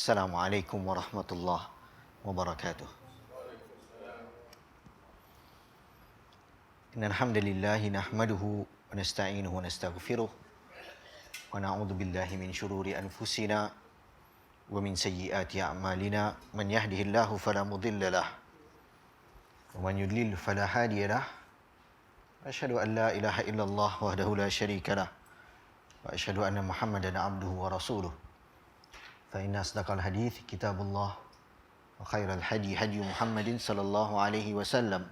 Assalamualaikum warahmatullahi wabarakatuh. Innal hamdalillah nahmaduhu wa nasta'inuhu wa nastaghfiruh wa na'udzu billahi min shururi anfusina wa min sayyiati a'malina. Man yahdihillahu fala mudilla lahu wa man yudlil fala hadiya lahu. Asyhadu an la ilaha illallah wahdahu la syarika lah wa asyhadu anna Muhammadan abduhu wa rasuluh. Fa inna asdaqal hadits kitabullah wa khairal hadi hadi Muhammadin sallallahu alaihi wasallam.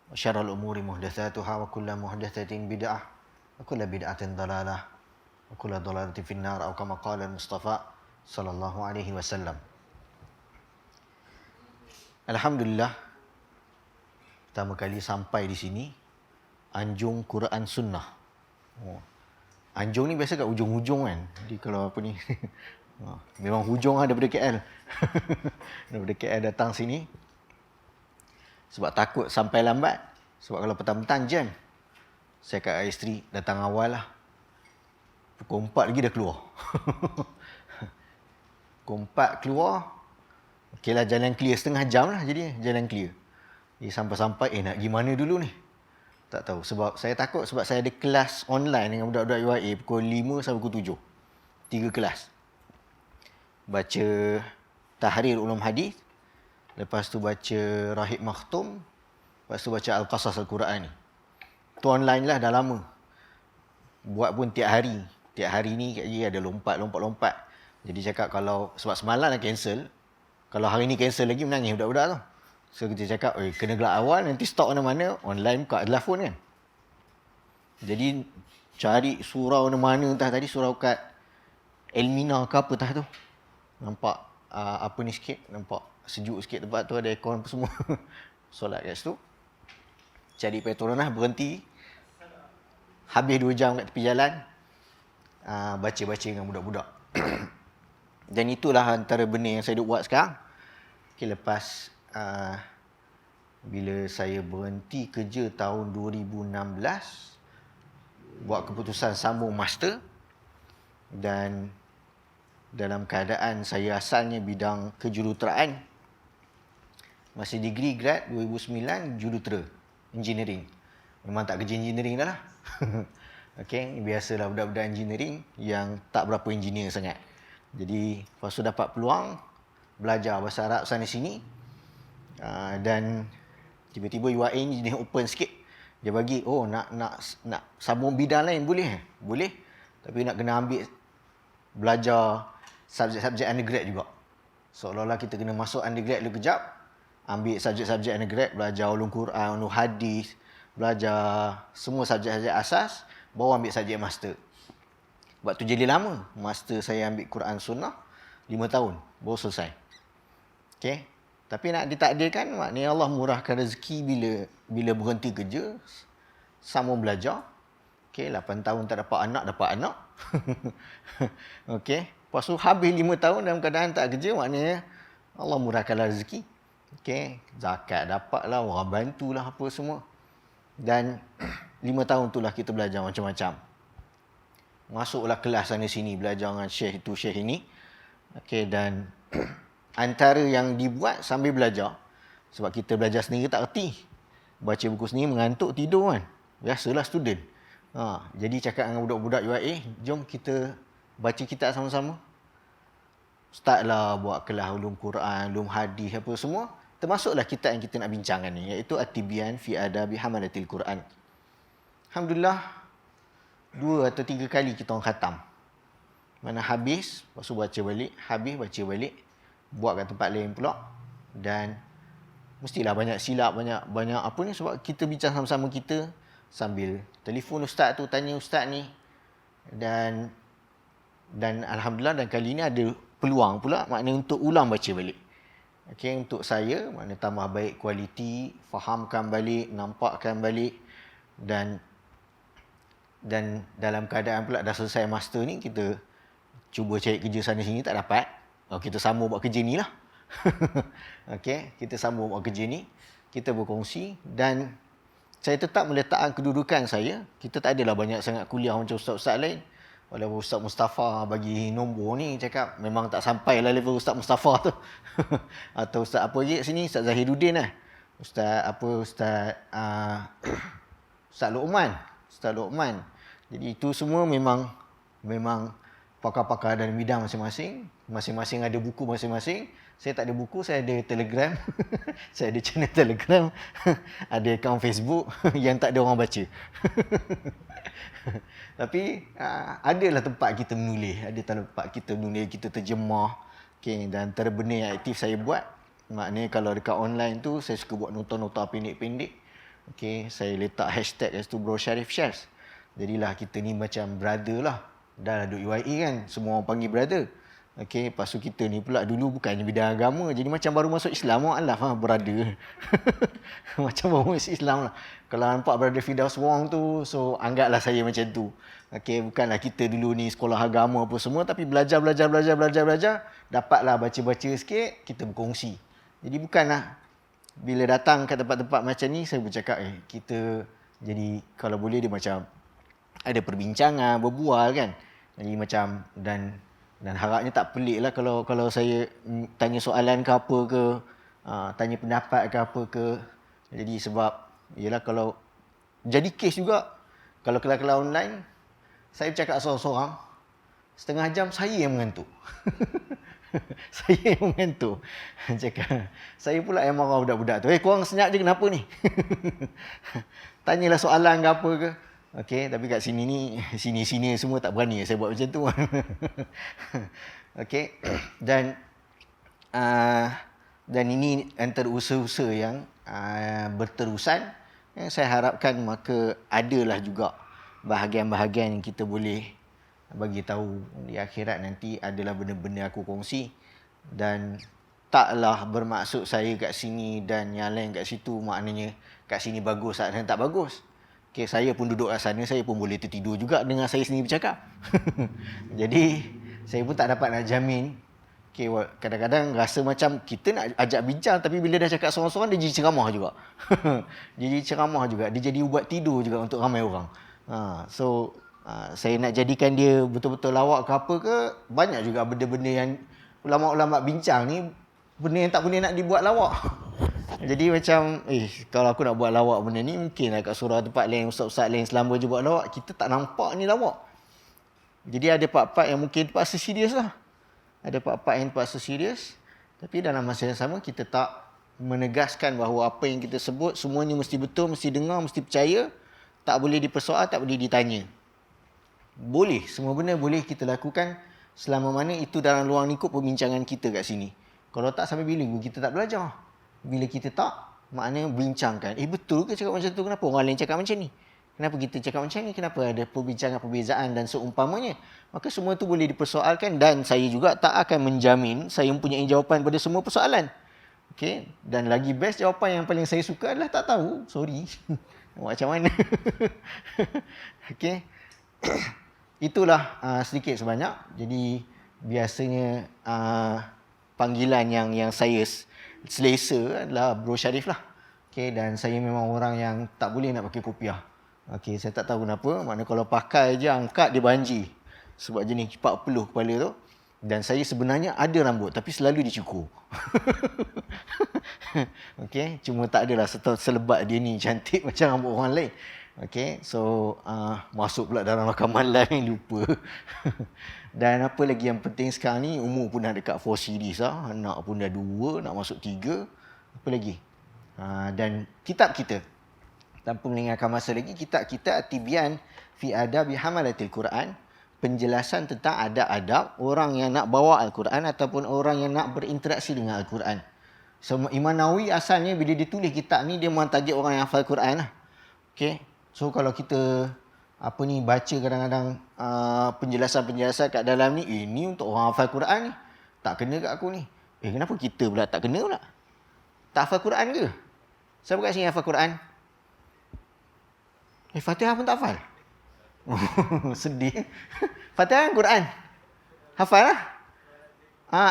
Wa syarrul umuri muhdatsatuha wa kullu muhdatsatin bid'ah wa kullu bid'atin dhalalah wa kullu dhalalatin finnar atau kama qala al-Mustafa sallallahu alaihi wasallam. Alhamdulillah, pertama kali sampai di sini Anjung Quran Sunnah. Anjung ni biasa kat hujung-hujung kan. Jadi kalau apa ni memang hujung lah daripada KL. Daripada KL datang sini sebab takut sampai lambat. Sebab kalau petang-petang jam, saya kat isteri datang awal lah. Pukul 4 lagi dah keluar. Pukul 4 keluar, okey lah, jalan clear setengah jam lah jadi jalan clear. Jadi sampai-sampai nak pergi mana dulu ni? Tak tahu. Sebab saya takut sebab saya ada kelas online dengan budak-budak UIA pukul 5 sampai pukul 7. 3 kelas. Baca Tahrir Ulum Hadis, lepas tu baca Rahib Makhtum, lepas tu baca Al-Qasas Al-Quran ni. Tu online lah dah lama. Buat pun tiap hari. Tiap hari ni Kak Ji ada lompat. Jadi cakap kalau, sebab semalam dah cancel, kalau hari ni cancel lagi menangis budak-budak tu. So kita cakap, kena gelak awal, nanti stop mana-mana, online buka adalah phone kan. Jadi cari surau mana-mana, entah tadi surau kat Elmina ke apa entah tu. Nampak apa ni sikit, nampak sejuk sikit tempat tu, ada aircon apa semua. Solat kat situ. Cari Petronas, berhenti. Habis 2 jam kat tepi jalan, baca-baca dengan budak-budak. Dan itulah antara benda yang saya duk buat sekarang. Okay, lepas bila saya berhenti kerja tahun 2016, buat keputusan sambung master, dan dalam keadaan saya asalnya bidang kejuruteraan, masih degree grad 2009 jurutera engineering. Memang tak kerja engineering dah lah. Okay, biasalah budak-budak engineering yang tak berapa engineer sangat. Jadi lepas tu dapat peluang belajar bahasa Arab sana sini. Dan tiba-tiba UIA ni jenis open sikit. Dia bagi, nak sambung bidang lain boleh? Boleh. Tapi nak kena ambil belajar subjek-subjek undergrad juga. Seolah-olah kita kena masuk undergrad dulu kejap, ambil subjek-subjek undergrad, belajar ulum Quran, ulum hadis, belajar semua subjek-subjek asas, baru ambil subjek master. Sebab tu jadi lama. Master saya ambil Quran Sunnah 5 tahun, baru selesai. Okay. Tapi nak ditakdirkan, maknanya Allah murahkan rezeki bila berhenti kerja, sambung belajar. Okey, 8 tahun tak dapat anak. Okey, lepas tu habis 5 tahun dalam keadaan tak kerja, maknanya Allah murahkanlah rezeki. Okey, zakat dapatlah, orang bantulah apa semua. Dan 5 tahun itulah kita belajar macam-macam. Masuklah kelas sana sini, belajar dengan syekh itu, syekh ini. Okey, dan antara yang dibuat sambil belajar, sebab kita belajar sendiri tak erti. Baca buku sendiri, mengantuk, tidur kan. Biasalah student. Jadi cakap dengan budak-budak UIA, jom kita baca kitab sama-sama. Startlah buat kelas ulum Quran, ulum hadis apa semua. Termasuklah kitab yang kita nak bincangkan ni, iaitu At-Tibyan fi Adabi Hamalatil Quran. Alhamdulillah, 2 atau 3 kali kita orang khatam. Mana habis, lepas tu baca balik, habis baca balik. Buat kat tempat lain pula, dan mestilah banyak silap, banyak apa ni, sebab kita bincang sama-sama kita sambil telefon ustaz tu, tanya ustaz ni, dan alhamdulillah, dan kali ni ada peluang pula, maknanya untuk ulang baca balik. Okey, untuk saya maknanya tambah baik kualiti, fahamkan balik, nampakkan balik, dan dalam keadaan pula dah selesai master ni, kita cuba cari kerja sana sini tak dapat. Kita sambung buat kerja ni lah. Okey, kita sambung buat kerja ni. Kita berkongsi, dan saya tetap meletakkan kedudukan saya. Kita tak adalah banyak sangat kuliah macam ustaz-ustaz lain. Walaupun Ustaz Mustafa bagi nombor ni, cakap memang tak sampai lah level Ustaz Mustafa tu. Atau Ustaz apa lagi kat sini, Ustaz Zahiruddin lah. Ustaz Luqman. Ustaz Luqman. Jadi itu semua memang pakar-pakar dalam bidang masing-masing. Masing-masing ada buku masing-masing. Saya tak ada buku, saya ada Telegram. Saya ada channel Telegram. Ada akaun Facebook yang tak ada orang baca. Tapi adalah tempat kita menulis. Ada tempat kita menulis, kita terjemah. Okay, dan antara benda yang aktif saya buat, maknanya kalau dekat online tu, saya suka buat nota-nota pendek-pendek. Okay, saya letak hashtag kat situ, Bro Sharif Shares. Jadilah kita ni macam brother lah. Dah duduk UIA kan, semua orang panggil brother. Okey, lepas tu kita ni pula dulu bukannya bidang agama. Jadi macam baru masuk Islam, Allah brother. Macam baru masuk Islam lah. Kalau nampak brother Firdaus Wong tu, so anggaplah saya macam tu. Okey, bukanlah kita dulu ni sekolah agama apa semua, tapi belajar. Dapatlah baca-baca sikit, kita berkongsi. Jadi bukanlah bila datang ke tempat-tempat macam ni, saya bercakap, kita jadi kalau boleh dia macam ada perbincangan, berbual kan. Jadi macam dan harapnya tak pelik lah kalau saya tanya soalan ke apa ke, tanya pendapat ke apa ke. Jadi sebab, yelah kalau jadi kes juga, kalau kelas-kelas online, saya bercakap seorang-seorang, setengah jam saya yang mengantuk. Saya yang mengantuk. Cakap, saya pula yang marah budak-budak tu. Korang senyap je kenapa ni? Tanyalah soalan ke apa ke. Okey, tapi kat sini ni, sini semua tak berani saya buat macam tu. Okey, dan ini antara usaha-usaha yang berterusan. Yang saya harapkan maka adalah juga bahagian-bahagian yang kita boleh bagi tahu di akhirat nanti adalah benda-benda aku kongsi. Dan taklah bermaksud saya kat sini dan yang lain kat situ, maknanya kat sini bagus, kat sana tak bagus. Okay, saya pun duduk kat sana, saya pun boleh tertidur juga dengan saya sendiri bercakap. Jadi, saya pun tak dapat nak jamin. Okay, kadang-kadang rasa macam kita nak ajak bincang, tapi bila dah cakap seorang-seorang, dia jadi ceramah juga. Dia jadi ubat tidur juga untuk ramai orang. Saya nak jadikan dia betul-betul lawak ke apa ke, banyak juga benda-benda yang ulama-ulama bincang ni, benda yang tak boleh nak dibuat lawak. Jadi macam, kalau aku nak buat lawak benda ni, mungkin lah kat surah tempat lain, ustaz-ustaz lain selama je buat lawak, kita tak nampak ni lawak. Jadi ada part-part yang mungkin terpaksa serius lah. Ada part-part yang terpaksa serius, tapi dalam masa yang sama, kita tak menegaskan bahawa apa yang kita sebut, semuanya mesti betul, mesti dengar, mesti percaya, tak boleh dipersoal, tak boleh ditanya. Boleh, semua benda boleh kita lakukan, selama mana itu dalam luang lingkup perbincangan kita kat sini. Kalau tak, sampai bila kita tak belajar? Bila kita tak, maknanya bincangkan. Betul ke cakap macam tu? Kenapa orang lain cakap macam ni? Kenapa kita cakap macam ni? Kenapa ada perbincangan-perbezaan dan seumpamanya? Maka semua tu boleh dipersoalkan dan saya juga tak akan menjamin saya mempunyai jawapan pada semua persoalan. Okay? Dan lagi best jawapan yang paling saya suka adalah tak tahu. Sorry. Macam mana? Okay? Itulah sedikit sebanyak. Jadi biasanya panggilan yang saya selesa adalah Bro Sharif lah. Okay, dan saya memang orang yang tak boleh nak pakai kopiah. Okay, saya tak tahu kenapa. Maknanya kalau pakai je angkat dia banjir. Sebab jenis 40 kepala tu. Dan saya sebenarnya ada rambut tapi selalu dicukur. Okay, cuma tak adalah selebat dia ni cantik macam rambut orang lain. Okay, so masuk pula dalam rakaman lain, lupa. Dan apa lagi yang penting sekarang ni, umur pun dah dekat 4 series lah. Anak pun dah 2, nak masuk 3. Apa lagi? Dan kitab kita, tanpa meninggalkan masa lagi, kitab kita At-Tibyan fi Adabi Hamalatil Quran, penjelasan tentang adab-adab orang yang nak bawa Al-Quran ataupun orang yang nak berinteraksi dengan Al-Quran. So, Imam Nawawi asalnya bila dia tulis kitab ni, dia memang tajuk orang yang hafal Quran lah. Okay? So kalau kita baca kadang-kadang penjelasan-penjelasan kat dalam ni, ni untuk orang hafal Quran ni, tak kena kat aku ni. Kenapa kita pula tak kena pula? Tak hafal Quran ke? Siapa kat sini hafal Quran? Fatihah pun tak hafal? Sedih. Fatihah kan Quran? Hafal lah?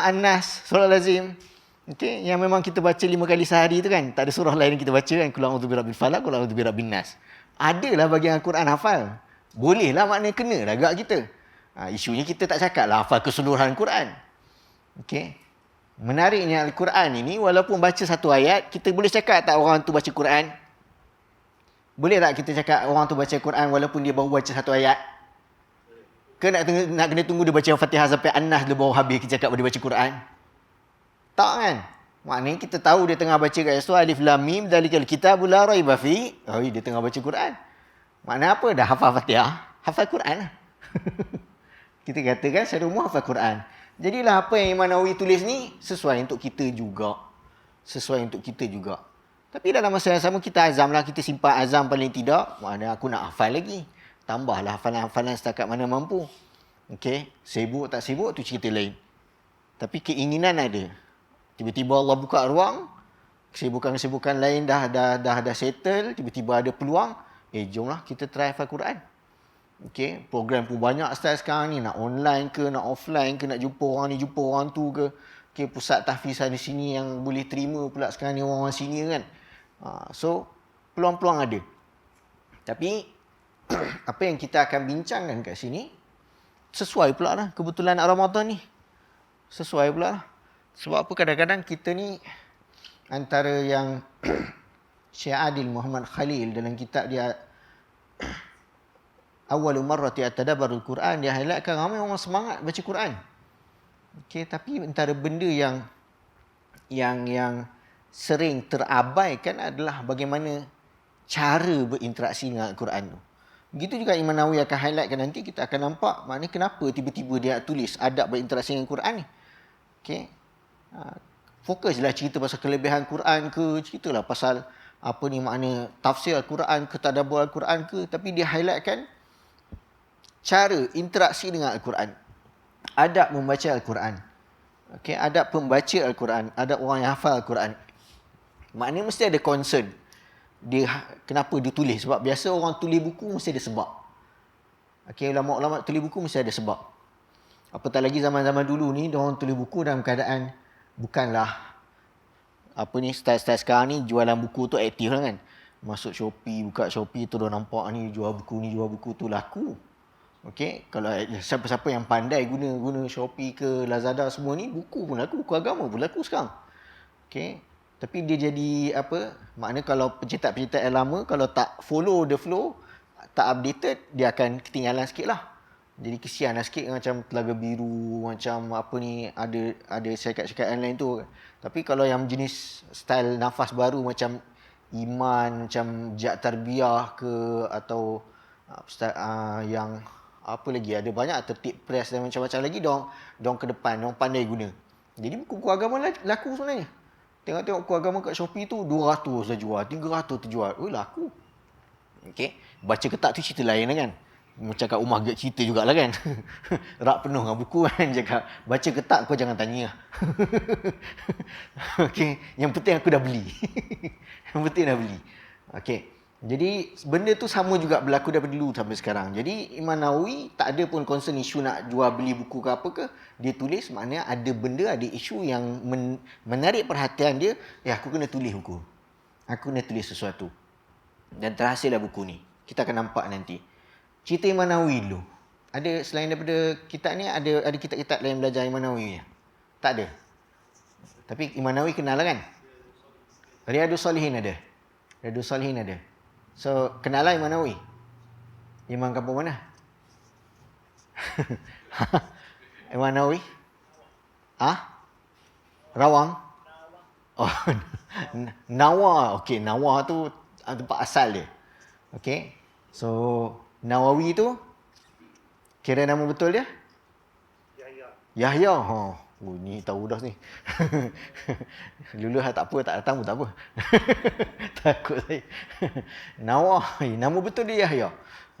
An-Nas, surah Lazim. Okay, yang memang kita baca 5 kali sehari tu kan. Tak ada surah lain yang kita baca kan. Qul a'udzu birabbil falaq, qul a'udzu birabbin nas. Adalah bagian Al-Quran hafal. Bolehlah, maknanya kena lah gak kita. Isunya kita tak cakap lah hafal keseluruhan Quran. Okey. Menariknya Al-Quran ini, walaupun baca satu ayat, kita boleh cakap tak orang tu baca Quran? Boleh tak kita cakap orang tu baca Quran walaupun dia baru baca satu ayat? Ke nak kena tunggu dia baca Fatihah sampai An-Nas dia baru habis kita cakap dia baca Quran? Tak kan? Maknanya kita tahu dia tengah baca kat situ Alif Lam Mim Dzalikal Kitabul La Raiba Fi. Dia tengah baca Quran. Makna apa? Dah hafal Fatihah, hafal Quran lah. Kita katakan secara umum hafal Quran. Jadilah apa yang Imam Nawawi tulis ni sesuai untuk kita juga. Sesuai untuk kita juga. Tapi dalam masa yang sama kita azam lah, kita simpan azam paling tidak. Maknanya aku nak hafal lagi. Tambahlah hafalan-hafalan setakat mana mampu. Okey, sibuk tak sibuk tu cerita lain. Tapi keinginan ada. Tiba-tiba Allah buka ruang, kesibukan-kesibukan lain dah settle, tiba-tiba ada peluang, jomlah kita try hafal Quran. Okey, program pun banyak style sekarang ni, nak online ke, nak offline ke, nak jumpa orang ni, jumpa orang tu ke. Okey, pusat tahfiz di sini yang boleh terima pula sekarang ni orang-orang senior kan. So, peluang-peluang ada. Tapi, apa yang kita akan bincangkan kat sini, sesuai pula lah kebetulan Ramadan ni. Sesuai pula lah. Sebab apa kadang-kadang kita ni, antara yang Syekh Adil Muhammad Khalil dalam kitab dia, Awwalu marrati at-tadabbarul Quran, dia highlightkan ramai orang semangat baca Quran. Okey, tapi antara benda yang sering terabaikan adalah bagaimana cara berinteraksi dengan Al-Quran tu. Begitu juga Imam Nawawi akan highlightkan nanti, kita akan nampak maknanya kenapa tiba-tiba dia tulis adab berinteraksi dengan Quran ni. Okey. Fokuslah cerita pasal kelebihan Quran ke, ceritalah pasal apa ni makna tafsir Al-Quran ke, tadabbur Al-Quran ke, tapi dia highlightkan cara interaksi dengan Al-Quran. Adab membaca Al-Quran. Okey, adab pembaca Al-Quran, adab orang yang hafal Al-Quran. Maknanya mesti ada concern. Dia kenapa dia tulis? Sebab biasa orang tulis buku mesti ada sebab. Okey, ulama-ulama tulis buku mesti ada sebab. Apatah lagi zaman-zaman dulu ni, orang tulis buku dalam keadaan bukanlah apa ni style-style sekarang ni jualan buku tu aktif lah kan. Masuk Shopee, buka Shopee tu dah nampak ni jual buku tu laku. Okey, kalau siapa-siapa yang pandai guna Shopee ke Lazada semua ni, buku pun laku, buku agama pun laku sekarang. Okey, tapi dia jadi apa? Makna kalau pencetak-pencetak yang lama kalau tak follow the flow, tak updated, dia akan ketinggalan sikit lah. Jadi kesian lah sikit macam Telaga Biru, macam apa ni, ada syarikat-syarikat yang lain tu. Tapi kalau yang jenis style nafas baru macam Iman, macam Jihad Tarbiyah ke, atau yang apa lagi, ada banyak Tertib Press dan macam-macam lagi, diorang ke depan, diorang pandai guna. Jadi buku-buku agama laku sebenarnya. Tengok-tengok buku agama kat Shopee tu 200 dah jual, 300 terjual. Laku. Okey, baca ketak tu cerita lain lah kan. Macam kat rumah gak cerita jugalah kan. Rak penuh dengan buku kan, cakap baca ketak kau jangan tanya lah. Okey, yang penting aku dah beli. Yang penting dah beli. Okey. Jadi benda tu sama juga berlaku daripada dulu sampai sekarang. Jadi Imam Nawawi tak ada pun concern isu nak jual beli buku ke apa ke. Dia tulis maknanya ada benda, ada isu yang menarik perhatian dia. Aku kena tulis buku. Aku kena tulis sesuatu. Dan terhasillah buku ni. Kita akan nampak nanti. Cerita Imam Nawawi dulu. Ada selain daripada kitab ni, ada kitab-kitab lain belajar Imam Nawawi ni? Tak ada. Tapi Imam Nawawi kenal lah kan? Riyadhus Salihin ada. Riyadhus Salihin ada. So, kenal lah Imam Nawawi? Imam kampung mana? Imam Nawawi? Rawang? Oh, Nawa. Okey, Nawa tu tempat asal dia. Okey. So, Nawawi tu kira nama betul dia? Yahya. Ni tahu dah ni. Dulu tak apa, tak datang pun tak apa. Takut saya. Nama betul dia Yahya.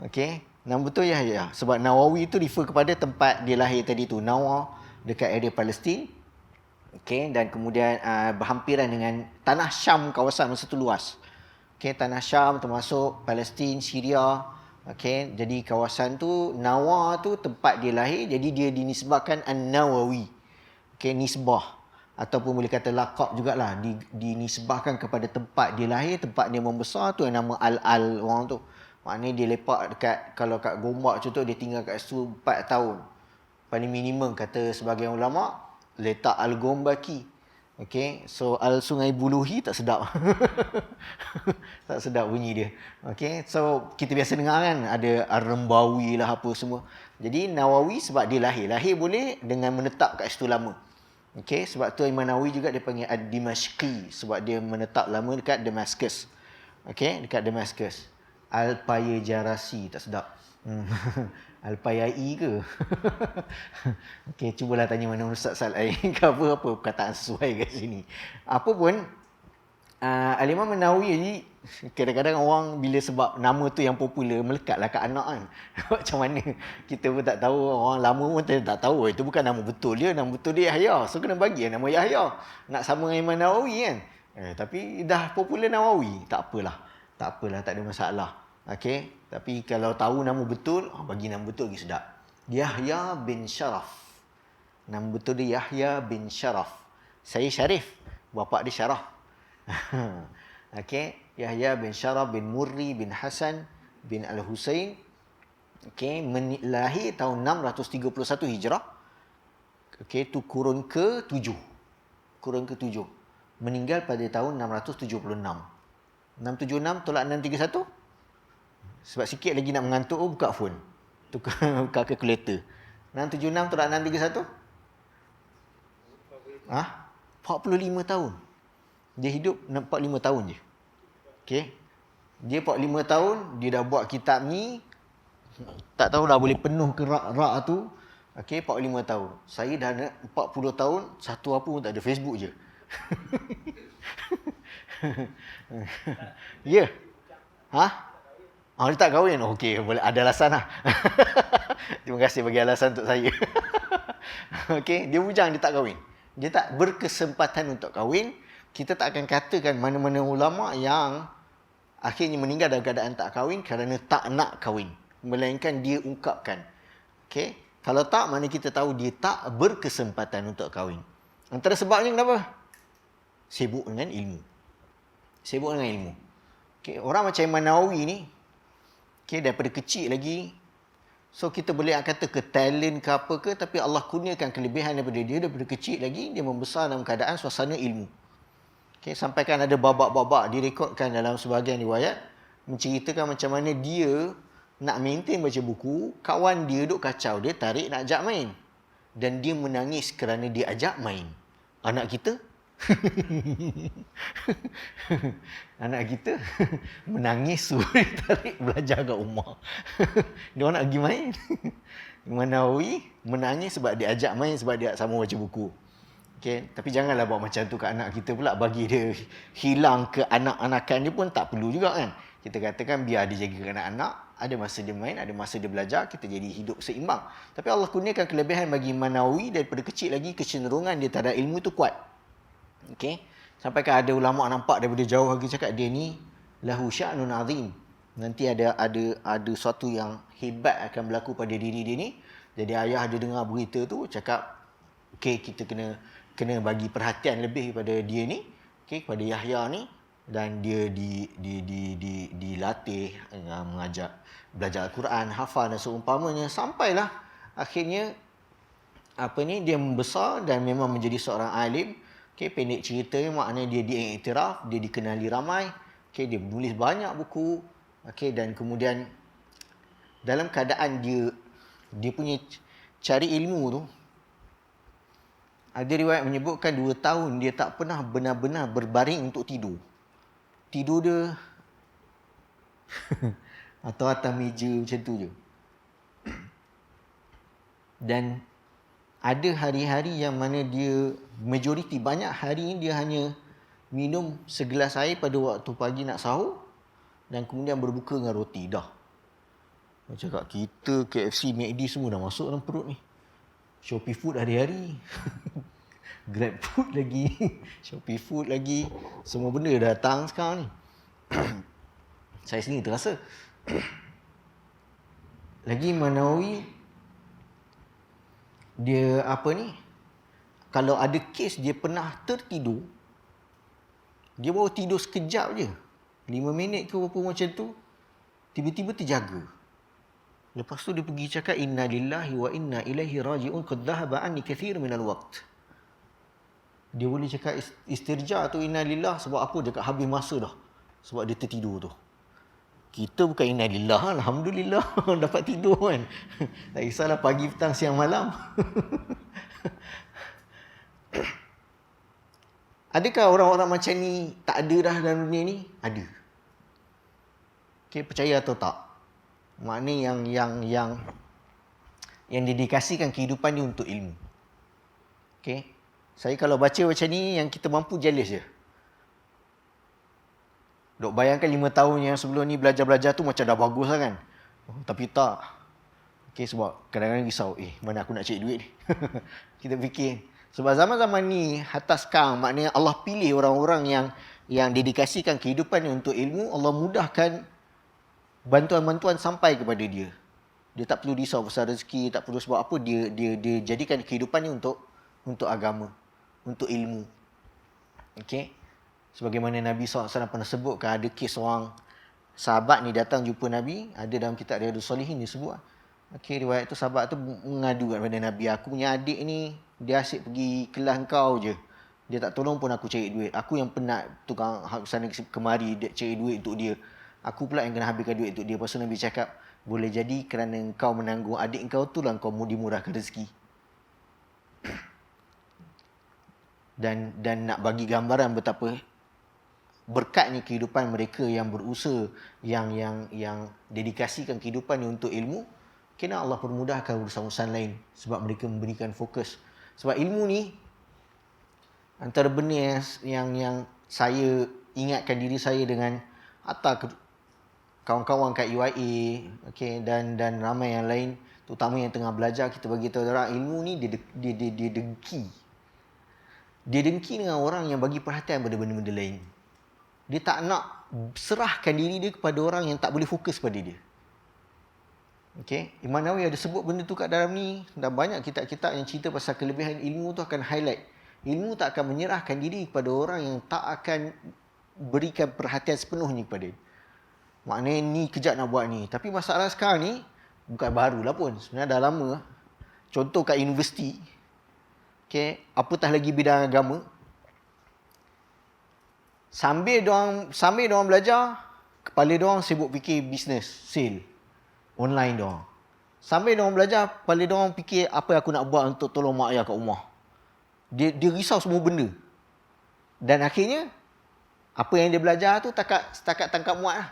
Okey, nama betul Yahya. Sebab Nawawi tu refer kepada tempat dia lahir tadi tu, Nawa, dekat area Palestin. Okey, dan kemudian berhampiran dengan tanah Syam, kawasan masa tu luas. Okey, tanah Syam termasuk Palestin, Syria. Okey, jadi kawasan tu Nawa tu tempat dia lahir, jadi dia dinisbahkan An-Nawawi. Okey, nisbah ataupun boleh kata laqab jugalah, dinisbahkan kepada tempat dia lahir, tempat dia membesar tu yang nama Al-Al orang tu. Maknanya dia lepak dekat, kalau kat Gombak contoh, dia tinggal kat situ 4 tahun. Paling minimum kata sebahagian ulama, letak Al-Gombaki. Okay, so Al-Sungai Buluhi tak sedap. Tak sedap bunyi dia. Okay, so kita biasa dengar kan, ada Ar-Rembawi lah apa semua. Jadi Nawawi sebab dia lahir. Lahir boleh dengan menetap kat situ lama. Okay, sebab tu Imam Nawawi juga dia panggil Ad-Dimashqi. Sebab dia menetap lama dekat Damascus. Okay, dekat Damascus. Al-Payajarasi, tak sedap. Al-Payai ke? Okey, cubalah tanya mana Ustaz lain ke apa perkataan sesuai kat sini. Apa pun, Al-Imam An-Nawawi ni, kadang-kadang orang bila sebab nama tu yang popular, melekatlah kat anak kan. Macam mana? Kita pun tak tahu, orang lama pun tak tahu. Itu bukan nama betul dia, nama betul dia Yahya. So, kena bagi nama Yahya. Nak sama dengan Imam Nawawi kan. Tapi dah popular Nawawi, tak apalah. Tak apalah, tak ada masalah. Okey, tapi kalau tahu nama betul, bagi nama betul lagi sedap. Yahya bin Sharaf. Nama betul dia Yahya bin Sharaf. Saya Syarif, bapa dia Syaraf. Okey, Yahya bin Sharaf bin Murri bin Hasan bin Al-Husain. Okey, lahir tahun 631 Hijrah. Okey, tu kurun ke-7. Kurun ke-7. Meninggal pada tahun 676. 676 tolak 631. Sebab sikit lagi nak mengantuk, buka phone. Buka kalkulator. 676 tolak 631? 45 tahun. Dia hidup 45 tahun je. Okey. Dia 45 tahun, dia dah buat kitab ni. Tak tahulah boleh penuh ke rak-rak tu. Okey, 45 tahun. Saya dah 40 tahun, satu apa pun tak ada, Facebook je. Ya. Dia tak kahwin? Okey, boleh, ada alasan lah. Terima kasih bagi alasan untuk saya. Okey, dia bujang, dia tak kahwin. Dia tak berkesempatan untuk kahwin. Kita tak akan katakan mana-mana ulama yang akhirnya meninggal dalam keadaan tak kahwin kerana tak nak kahwin. Melainkan dia ungkapkan. Okey, kalau tak, mana kita tahu dia tak berkesempatan untuk kahwin. Antara sebabnya kenapa? Sibuk dengan ilmu. Sibuk dengan ilmu. Okey, orang macam Imam Nawawi ni, okay, daripada kecil lagi, so kita boleh kata ke talent ke apa ke, tapi Allah kurniakan kelebihan daripada dia. Daripada kecil lagi dia membesar dalam keadaan suasana ilmu. Okay, sampaikan ada babak-babak direkodkan dalam sebahagian riwayat menceritakan macam mana dia nak maintain baca buku, kawan dia duk kacau, dia tarik nak ajak main, dan dia menangis kerana dia ajak main. Anak kita anak kita menangis suruh tarik belajar kat rumah. Dia nak pergi main. Imam Nawawi menangis sebab dia ajak main, sebab dia sama baca buku. Okay? Tapi janganlah buat macam tu kat anak kita pula, bagi dia hilang ke anak-anakan dia pun tak perlu juga kan. Kita katakan biar dia jaga anak-anak, ada masa dia main, ada masa dia belajar, kita jadi hidup seimbang. Tapi Allah kurniakan kelebihan bagi Imam Nawawi, daripada kecil lagi kecenderungan dia terhadap ilmu tu kuat. Okey, sampai kan ada ulama nampak daripada jauh lagi cakap dia ni lahu sya'nun azim. Nanti ada sesuatu yang hebat akan berlaku pada diri dia ni. Jadi ayah dia dengar berita tu cakap, okey, kita kena bagi perhatian lebih pada dia ni, okey, pada Yahya ni, dan dia dilatih mengajar belajar Al-Quran, hafal dan seumpamanya, sampailah akhirnya dia membesar dan memang menjadi seorang alim. Okey, pendek ceritanya maknanya dia diiktiraf, dia dikenali ramai. Okey, dia menulis banyak buku. Okey, dan kemudian dalam keadaan dia punya cari ilmu tu, ada riwayat menyebutkan 2 tahun dia tak pernah benar-benar berbaring untuk tidur. Tidur dia atau atas meja macam tu je. Dan ada hari-hari yang mana dia, majoriti banyak hari ni dia hanya minum segelas air pada waktu pagi nak sahur, dan kemudian berbuka dengan roti. Dah. Macam kat kita, KFC, McD semua dah masuk dalam perut ni. Shopee Food hari-hari. Grab Food lagi. Shopee Food lagi. Semua benda dah datang sekarang ni. Saya sendiri terasa. Lagi Imam Nawawi, dia kalau ada kes dia pernah tertidur, dia baru tidur sekejap je, 5 minit ke apa macam tu, tiba-tiba terjaga. Lepas tu dia pergi cakap inna lillahi wa inna ilaihi raji'un qad dhahaba anni kathir minal waqt. Dia boleh cakap istirja tu inna lillah sebab apa? Dekat habis masa dah. Sebab dia tertidur tu. Kita bukan inna lillah, alhamdulillah dapat tidur kan. Tak kisahlah pagi, petang, siang, malam. Adakah orang-orang macam ni tak ada dah dalam dunia ni? Ada. Okay, percaya atau tak? Maknanya yang dedikasikan kehidupan ni untuk ilmu. Okay. Saya kalau baca macam ni, yang kita mampu jealous je. Dok bayangkan 5 tahun yang sebelum ni belajar-belajar tu macam dah bagus lah kan. Tapi tak. Okay, sebab kadang-kadang risau, mana aku nak cari duit ni. Kita fikir. Sebab zaman-zaman ni, hatta sekarang, maknanya Allah pilih orang-orang yang dedikasikan kehidupan untuk ilmu, Allah mudahkan bantuan-bantuan sampai kepada dia. Dia tak perlu risau pasal rezeki, tak perlu sebab apa, dia jadikan kehidupan ni untuk agama, untuk ilmu. Okey. Sebagaimana Nabi SAW pernah sebutkan, ada kes seorang sahabat ni datang jumpa Nabi, ada dalam kitab Riyadhus Shalihin disebut. Okey, riwayat tu sahabat tu mengadu kepada Nabi, aku punya adik ni dia asyik pergi kelas kau je. Dia tak tolong pun aku cari duit. Aku yang penat tukang sana kemari cari duit untuk dia. Aku pula yang kena habiskan duit untuk dia. Lepas tu Nabi cakap, boleh jadi kerana engkau menanggung adik engkau tu lah engkau dimurahkan rezeki. Dan nak bagi gambaran betapa berkatnya kehidupan mereka yang berusaha, yang dedikasikan kehidupan ni untuk ilmu, kena Allah permudahkan urusan-urusan lain sebab mereka memberikan fokus. Sebab ilmu ni antara benda yang saya ingatkan diri saya dengan hatta kawan-kawan kat UIA, okay, dan ramai yang lain, terutama yang tengah belajar, kita bagi tahu orang ilmu ni dia dengki. Dia dengki dengan orang yang bagi perhatian pada benda-benda lain. Dia tak nak serahkan diri dia kepada orang yang tak boleh fokus pada dia. Okay. Imam Nawawi ada sebut benda tu kat dalam ni, dan banyak kitab-kitab yang cerita pasal kelebihan ilmu tu akan highlight. Ilmu tak akan menyerahkan diri kepada orang yang tak akan berikan perhatian sepenuhnya kepada dia. Maknanya ni kejap nak buat ni. Tapi masalah sekarang ni bukan barulah pun. Sebenarnya dah lama. Contoh kat universiti. Okay, apatah lagi bidang agama. Sambil diorang belajar, kepala diorang sibuk fikir bisnes, sale. Online diorang. Sambil diorang belajar, kepala diorang fikir apa yang aku nak buat untuk tolong mak ayah kat rumah. Dia risau semua benda. Dan akhirnya, apa yang dia belajar tu setakat tangkap muat lah.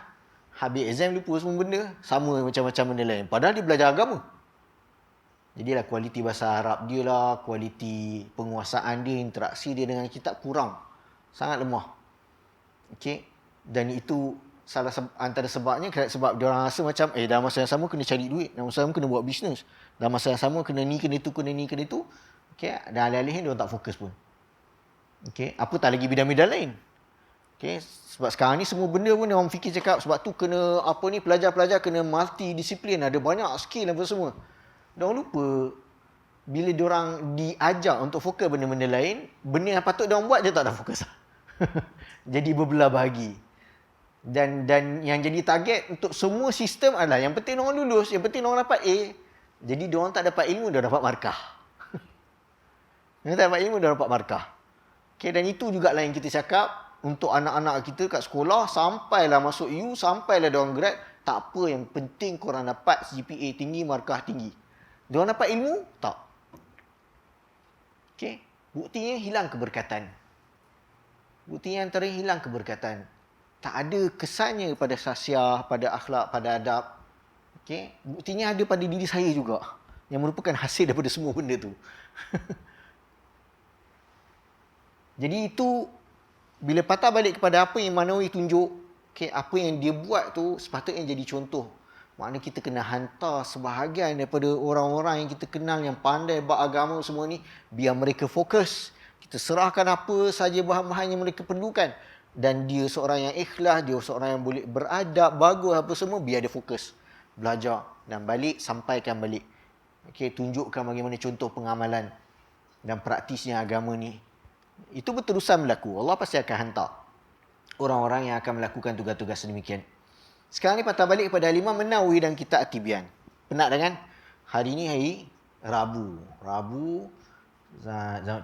Habis exam lupa semua benda, sama macam-macam benda lain. Padahal dia belajar agama. Jadilah kualiti bahasa Arab dia lah, kualiti penguasaan dia, interaksi dia dengan kitab kurang. Sangat lemah. Okay. Dan itu antara sebabnya, sebab dia orang rasa macam dalam masa yang sama kena cari duit, dalam masa yang sama kena buat bisnes, dalam masa yang sama kena ni, kena itu, kena ni, kena itu. Okay. Dan alih-alih dia orang tak fokus pun. Okay. Apa tak lagi bidang-bidang lain. Okay. Sebab sekarang ni semua benda pun dia orang fikir cakap, sebab tu kena pelajar-pelajar kena multidisiplin, ada banyak skill apa semua. Dia orang lupa bila dia orang diajar untuk fokus benda-benda lain, benda yang patut dia orang buat dia tak ada fokus. Jadi berbelah bahagi. Dan yang jadi target untuk semua sistem adalah yang penting orang lulus, yang penting orang dapat A. Jadi dia orang tak dapat ilmu, dia dapat markah. Dia tak dapat ilmu, dia dapat markah. Okay, dan itu jugalah yang kita cakap untuk anak-anak kita kat sekolah, sampailah masuk U, sampailah dia orang grad, tak apa, yang penting korang dapat GPA tinggi, markah tinggi. Dia orang dapat ilmu? Tak. Okay, buktinya hilang keberkatan. Buktinya antara hilang keberkatan. Tak ada kesannya pada sasiah, pada akhlak, pada adab. Okay? Buktinya ada pada diri saya juga. Yang merupakan hasil daripada semua benda tu. Jadi itu, bila patah balik kepada apa yang Manawi tunjuk, okay, apa yang dia buat tu sepatutnya jadi contoh. Maknanya kita kena hantar sebahagian daripada orang-orang yang kita kenal, yang pandai bab agama semua ni, biar mereka fokus. Kita serahkan apa saja bahan-bahan yang mereka perlukan. Dan dia seorang yang ikhlas, dia seorang yang boleh beradab, bagus apa semua, biar dia fokus. Belajar dan balik, sampaikan balik. Okay, tunjukkan bagaimana contoh pengamalan dan praktisnya agama ni. Itu berterusan berlaku. Allah pasti akan hantar orang-orang yang akan melakukan tugas-tugas sedemikian. Sekarang ni patah balik kepada Imam An-Nawawi dan kitab At-Tibyan. Penat dah kan? Hari ni hari Rabu.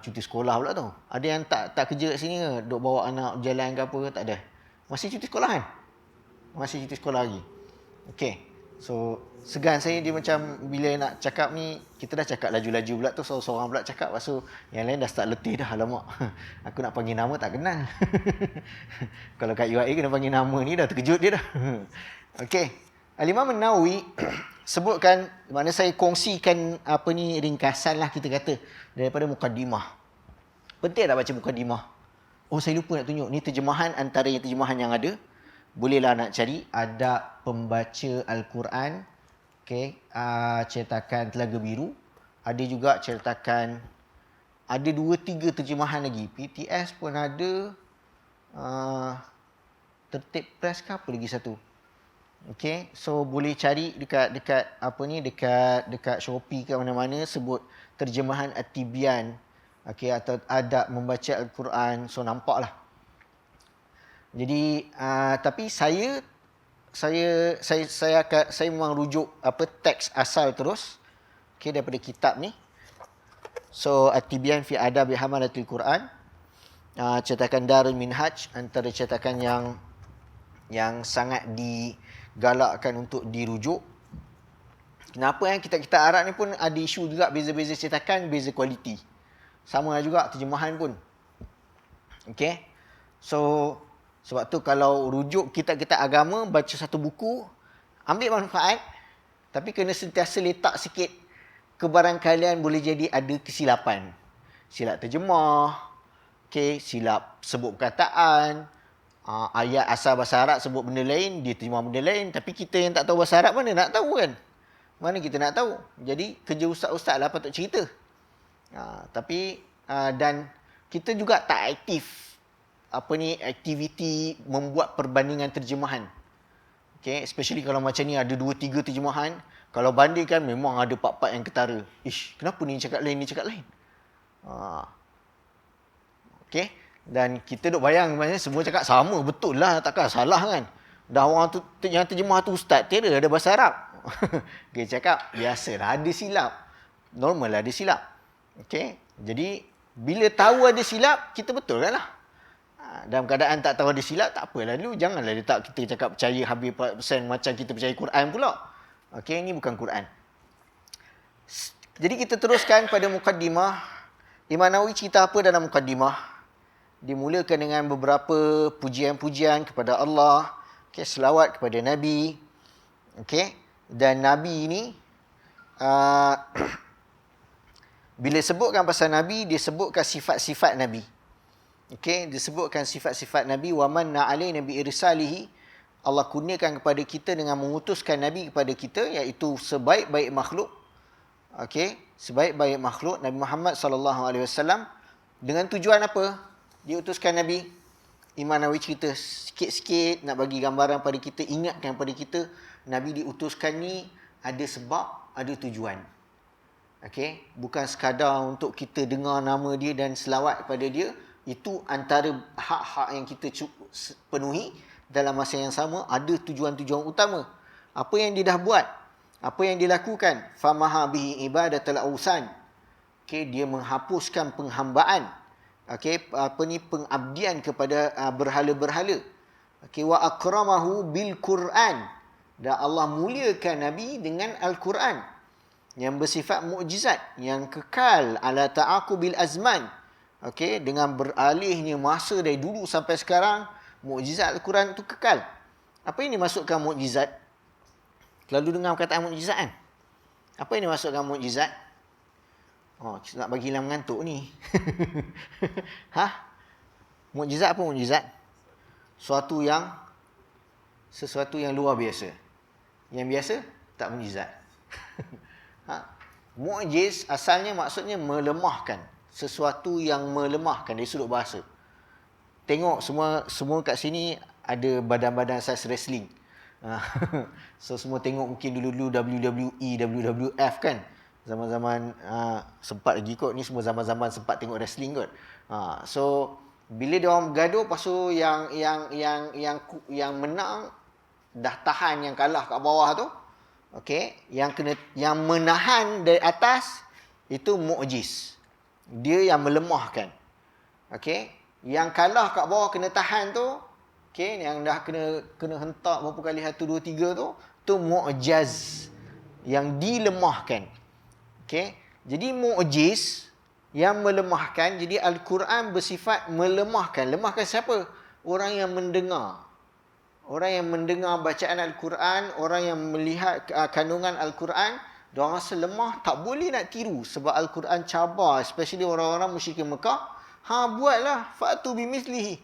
Cuti sekolah pula tu. Ada yang tak kerja kat sini ke? Duk bawa anak berjalan ke apa? Tak ada. Masih cuti sekolah kan? Masih cuti sekolah lagi. Okay. So, segan saya dia macam bila nak cakap ni, kita dah cakap laju-laju pula tu, seorang pula cakap, lepas tu yang lain dah start letih dah, alamak. Aku nak panggil nama tak kenal. Kalau kat UIA kena panggil nama ni dah terkejut dia dah. Okay. Al-Imam An-Nawawi sebutkan, mana saya kongsikan apa ni ringkasan lah kita kata daripada Muqaddimah. Penting tak baca Muqaddimah? Oh, saya lupa nak tunjuk. Ni terjemahan antara terjemahan yang ada. Bolehlah nak cari Adab Pembaca Al-Quran, cetakan Telaga Biru. Ada juga cetakan, ada 2-3 terjemahan lagi. PTS pun ada, Tertib Press ke apa lagi satu. Okay, so boleh cari dekat apa ni, dekat Shopee ke mana-mana sebut terjemahan At-Tibyan, atau Adab Membaca Al-Quran. So nampaklah. Jadi tapi saya memang rujuk apa teks asal terus, daripada kitab ni. So At-Tibyan fi Adab Hamalatil Quran, cetakan Darul Minhaj, antara cetakan yang sangat digalakkan untuk dirujuk. Kenapa kitab-kitab Arab ni pun ada isu juga, beza-beza cetakan, beza kualiti. Sama juga terjemahan pun. Okay. So sebab tu kalau rujuk kitab-kitab agama, baca satu buku, ambil manfaat, tapi kena sentiasa letak sikit kebarangkalian boleh jadi ada kesilapan. Silap terjemah, silap sebut perkataan, ayat asal bahasa Arab sebut benda lain, dia terjemah benda lain, tapi kita yang tak tahu bahasa Arab mana nak tahu kan? Mana kita nak tahu? Jadi kerja ustaz-ustaz lah patut cerita. Dan kita juga tak aktif aktiviti membuat perbandingan terjemahan. Especially kalau macam ni ada 2-3 terjemahan, kalau bandingkan memang ada part-part yang ketara. Kenapa ni cakap lain, ni cakap lain? Dan kita duk bayang semua cakap sama, betul lah, takkan salah kan? Dah orang tu yang terjemah tu ustaz, tiada ada bahasa Arab. Cakap biasalah ada silap. Normal lah ada silap. Jadi bila tahu ada silap, kita betulkan lah. Dalam keadaan tak tahu ada silap, tak apalah dulu. Janganlah letak kita cakap percaya habis 100% macam kita percaya Quran pula. Ini bukan Quran. Jadi kita teruskan pada Muqaddimah. Imam Nawawi cerita apa dalam Muqaddimah? Dimulakan dengan beberapa pujian-pujian kepada Allah, selawat kepada Nabi. Dan Nabi ini bila sebutkan pasal Nabi, dia sebutkan sifat-sifat Nabi. Disebutkan sifat-sifat Nabi. Wa manna alaina bi irsalihi, Allah kurniakan kepada kita dengan mengutuskan Nabi kepada kita, iaitu sebaik-baik makhluk. Sebaik-baik makhluk Nabi Muhammad sallallahu alaihi wasallam. Dengan tujuan apa diutuskan Nabi? Imam Nawawi cerita sikit-sikit nak bagi gambaran pada kita, ingatkan pada kita Nabi diutuskan ni ada sebab, ada tujuan. Bukan sekadar untuk kita dengar nama dia dan selawat kepada dia. Itu antara hak-hak yang kita penuhi. Dalam masa yang sama ada tujuan-tujuan utama. Apa yang dia dah buat, apa yang dia lakukan. Famaha bihi ibadatul awsan. Dia menghapuskan penghambaan. Pengabdian kepada berhala-berhala. Wa akramahu bil Quran. Dan Allah muliakan Nabi dengan Al-Quran yang bersifat mukjizat, yang kekal ala ta'aqubil azman. Dengan beralihnya masa dari dulu sampai sekarang, mukjizat Al-Quran itu kekal. Apa yang dimaksudkan mukjizat? Selalu dengar perkataan mukjizat kan? Apa yang dimaksudkan mukjizat? Nak bagi hilang mengantuk ni. Mukjizat apa mukjizat? Sesuatu yang luar biasa. Yang biasa tak mukjizat. Mukjiz asalnya maksudnya melemahkan. Sesuatu yang melemahkan dari sudut bahasa. Tengok semua kat sini ada badan-badan saiz wrestling. So semua tengok mungkin dulu-dulu WWE, WWF kan. Zaman-zaman sempat lagi kot. Ni semua zaman-zaman sempat tengok wrestling kot. So bila dia orang bergaduh, lepas tu yang menang dah tahan yang kalah kat bawah tu. Okey, yang menahan dari atas itu mu'jiz. Dia yang melemahkan. Okey, yang kalah kat bawah kena tahan tu, okey, yang dah kena hentak berapa kali 1 2 3 tu mu'jaz yang dilemahkan. Okey, jadi mu'jiz yang melemahkan. Jadi Al-Quran bersifat melemahkan. Lemahkan siapa? Orang yang mendengar. Orang yang mendengar bacaan Al-Quran, orang yang melihat kandungan Al-Quran, diorang rasa lemah, tak boleh nak tiru. Sebab Al-Quran cabar, especially orang-orang musyrikin Mekah. Buatlah, fa'tu bimithlihi.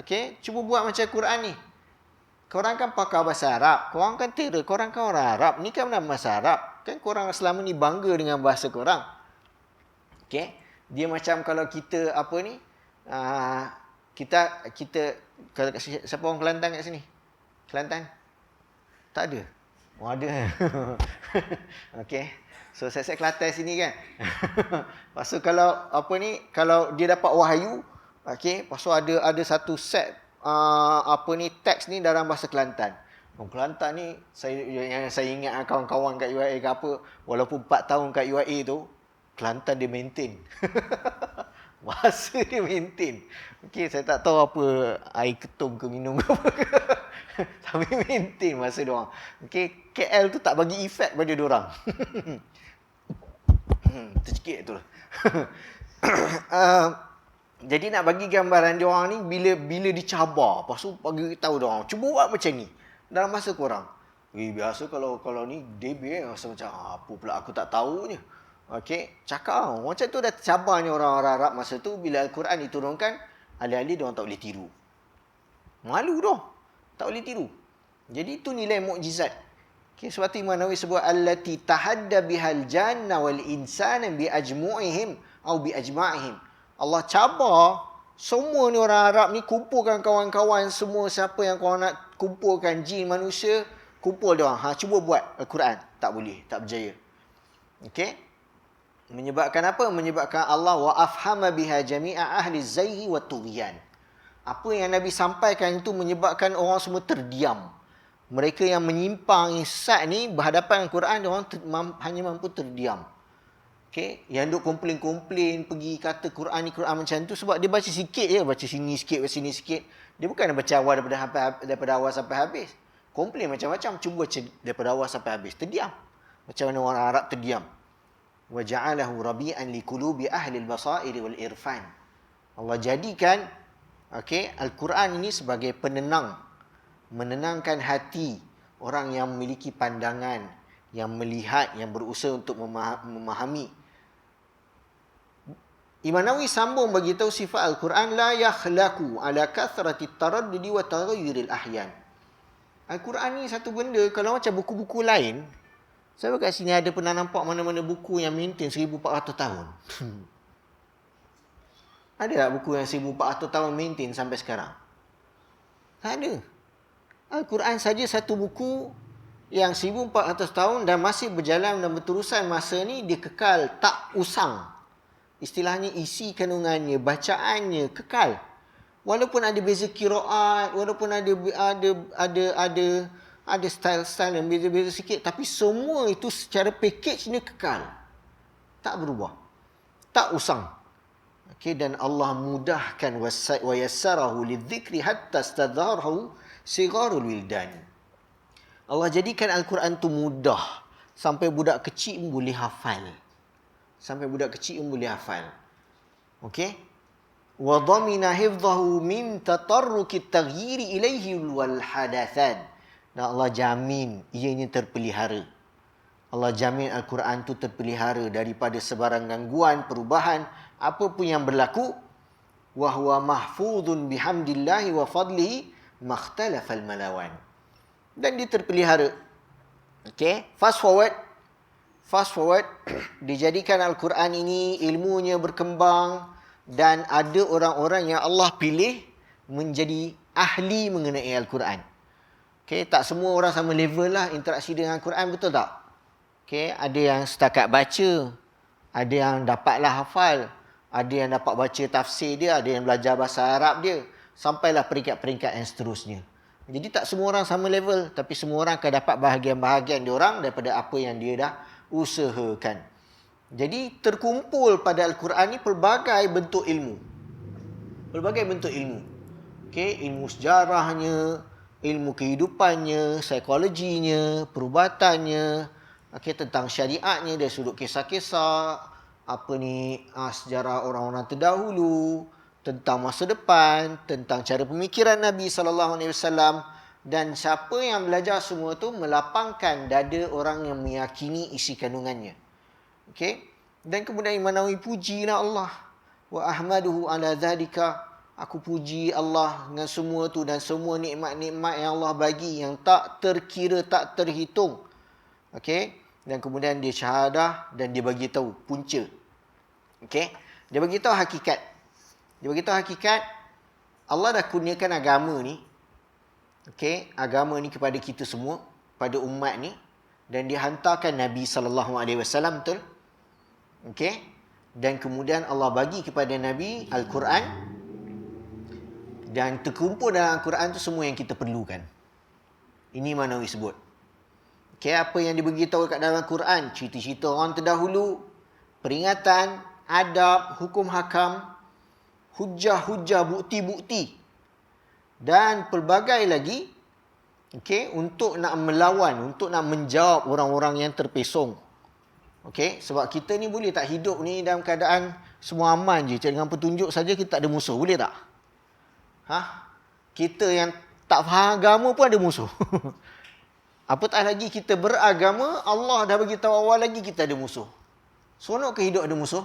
Okey, cuba buat macam Quran ni. Korang kan pakar bahasa Arab. Korang kan tera, korang kan orang Arab. Ni kan bahasa Arab. Kan korang selama ni bangga dengan bahasa korang. Okey, dia macam kalau kita apa ni? Kita kalau siapa orang Kelantan kat sini? Kelantan? Tak ada. Oh, ada. Okey. So saya Kelantan sini kan. Lepas tu kalau apa ni, kalau dia dapat wahyu, okey, lepas tu ada satu set apa ni teks ni dalam bahasa Kelantan. Orang Kelantan ni yang saya ingat kawan-kawan kat UIA ke apa, walaupun 4 tahun kat UIA tu, Kelantan dia maintain. Bahasa dia maintain. Okey, saya tak tahu apa air ketum ke minum ke apa ke. Tapi maintain bahasa dia orang. Okey, KL tu tak bagi efek pada dia orang. Tercekik tu lah. Jadi nak bagi gambaran dia orang ni bila dicabar, lepas tu bagi tahu dia orang, cuba buat macam ni dalam masa korang. Biasa kalau ni DB rasa macam apa pula aku tak tahunya. Okey, cakap macam tu dah tercabarnya orang-orang Arab masa tu bila Al-Quran diturunkan, alih-alih dia orang tak boleh tiru. Malu dah. Tak boleh tiru. Jadi itu nilai mukjizat. Okey, sebab tu Imam Nawawi sebut allati tahadda bihal janna wal insana bi ajmu'ihim atau bi ajma'ihim. Allah cabar semua ni orang Arab ni, kumpulkan kawan-kawan semua, siapa yang kau nak kumpulkan, jin, manusia, kumpul dia orang. Cuba buat Al-Quran. Tak boleh, tak berjaya. Okey? Menyebabkan apa? Menyebabkan Allah wa afhama biha jami'a ahli zaihi wa tughyan. Apa yang Nabi sampaikan itu menyebabkan orang semua terdiam. Mereka yang menyimpang, yang sesat ni berhadapan dengan Quran, dia orang hanya mampu terdiam. Okey, yang duk komplain-komplain, pergi kata Quran ni Quran macam tu sebab dia baca sikit je, baca sini sikit, baca sini sikit. Dia bukan baca awal daripada awal sampai habis. Komplain macam-macam, cuba baca daripada awal sampai habis, terdiam. Macam mana orang Arab terdiam. Wa ja'alahu rabi'an liqulubi ahli al-basair wal irfan. Allah jadikan Al-Quran ini sebagai penenang, menenangkan hati orang yang memiliki pandangan, yang melihat, yang berusaha untuk memahami. Imam Nawawi sambung bagi tahu sifat Al-Quran la yakhlaqu ala kathrati taraddudi wa taghayyuril ahyan. Al-Quran ni satu benda kalau macam buku-buku lain. Saya kat sini ada pernah nampak mana-mana buku yang maintain 1400 tahun. Ada tak buku yang 1400 tahun maintain sampai sekarang? Tak ada. Al-Quran saja satu buku yang 1400 tahun dan masih berjalan dan berterusan masa ni, dia kekal, tak usang. Istilahnya isi kandungannya, bacaannya kekal. Walaupun ada beza qiraat, walaupun ada style-style yang beza-beza sikit, tapi semua itu secara package ni kekal. Tak berubah. Tak usang. Okey, dan Allah mudahkan wa yassarahu lidzikri hatta istadharahu sigharul wildan. Allah jadikan Al-Quran tu mudah sampai budak kecil pun boleh hafal. Sampai budak kecil pun boleh hafal. Okey? Wa dhamina hifdhahu min tatarruki at-taghyiri ilayhi wal hadathan. Dan Allah jamin ianya terpelihara. Allah jamin Al-Quran tu terpelihara daripada sebarang gangguan, perubahan, apa pun yang berlaku. Wa huwa mahfuzun bihamdillahi wa fadlihi makhtalafal malawan. Dan dia terpelihara. Okey, fast forward dijadikan Al-Quran ini ilmunya berkembang dan ada orang-orang yang Allah pilih menjadi ahli mengenai Al-Quran. Okey, tak semua orang sama level lah interaksi dengan Al-Quran, betul tak? Okey, ada yang setakat baca, ada yang dapatlah hafal, ada yang dapat baca tafsir dia, ada yang belajar bahasa Arab dia, sampailah peringkat-peringkat yang seterusnya. Jadi tak semua orang sama level, tapi semua orang akan dapat bahagian-bahagian diorang daripada apa yang dia dah usahakan. Jadi terkumpul pada Al-Quran ni pelbagai bentuk ilmu. Pelbagai bentuk ilmu. Okey, ilmu sejarahnya, ilmu kehidupannya, psikologinya, perubatannya, okey, tentang syariatnya dari sudut kisah-kisah, sejarah orang-orang terdahulu, tentang masa depan, tentang cara pemikiran Nabi SAW, dan siapa yang belajar semua tu melapangkan dada orang yang meyakini isi kandungannya. Okey? Dan kemudian Imam Nawawi pujilah Allah. Wa ahmaduhu ala dzalika. Aku puji Allah dengan semua tu dan semua nikmat-nikmat yang Allah bagi yang tak terkira, tak terhitung. Okey? Dan kemudian dia syahadah dan dia bagi tahu punca. Okey? Dia bagi tahu hakikat. Dia beritahu hakikat, Allah dah kurniakan agama ni, okey, agama ni kepada kita semua, pada umat ni, dan dihantarkan Nabi SAW, betul? Okey? Dan kemudian Allah bagi kepada Nabi Al-Quran, dan terkumpul dalam Al-Quran tu semua yang kita perlukan. Ini Manawi sebut. Okey, apa yang diberitahu kat dalam Al-Quran, cerita-cerita orang terdahulu, peringatan, adab, hukum hakam, hujah-hujah, bukti-bukti dan pelbagai lagi, okey, untuk nak melawan, untuk nak menjawab orang-orang yang terpesong. Okey, sebab kita ni boleh tak hidup ni dalam keadaan semua aman je, dengan petunjuk saja kita tak ada musuh, boleh tak? Kita yang tak faham agama pun ada musuh. Apatah lagi kita beragama, Allah dah bagi tahu awal lagi kita ada musuh. Seronok ke hidup ada musuh?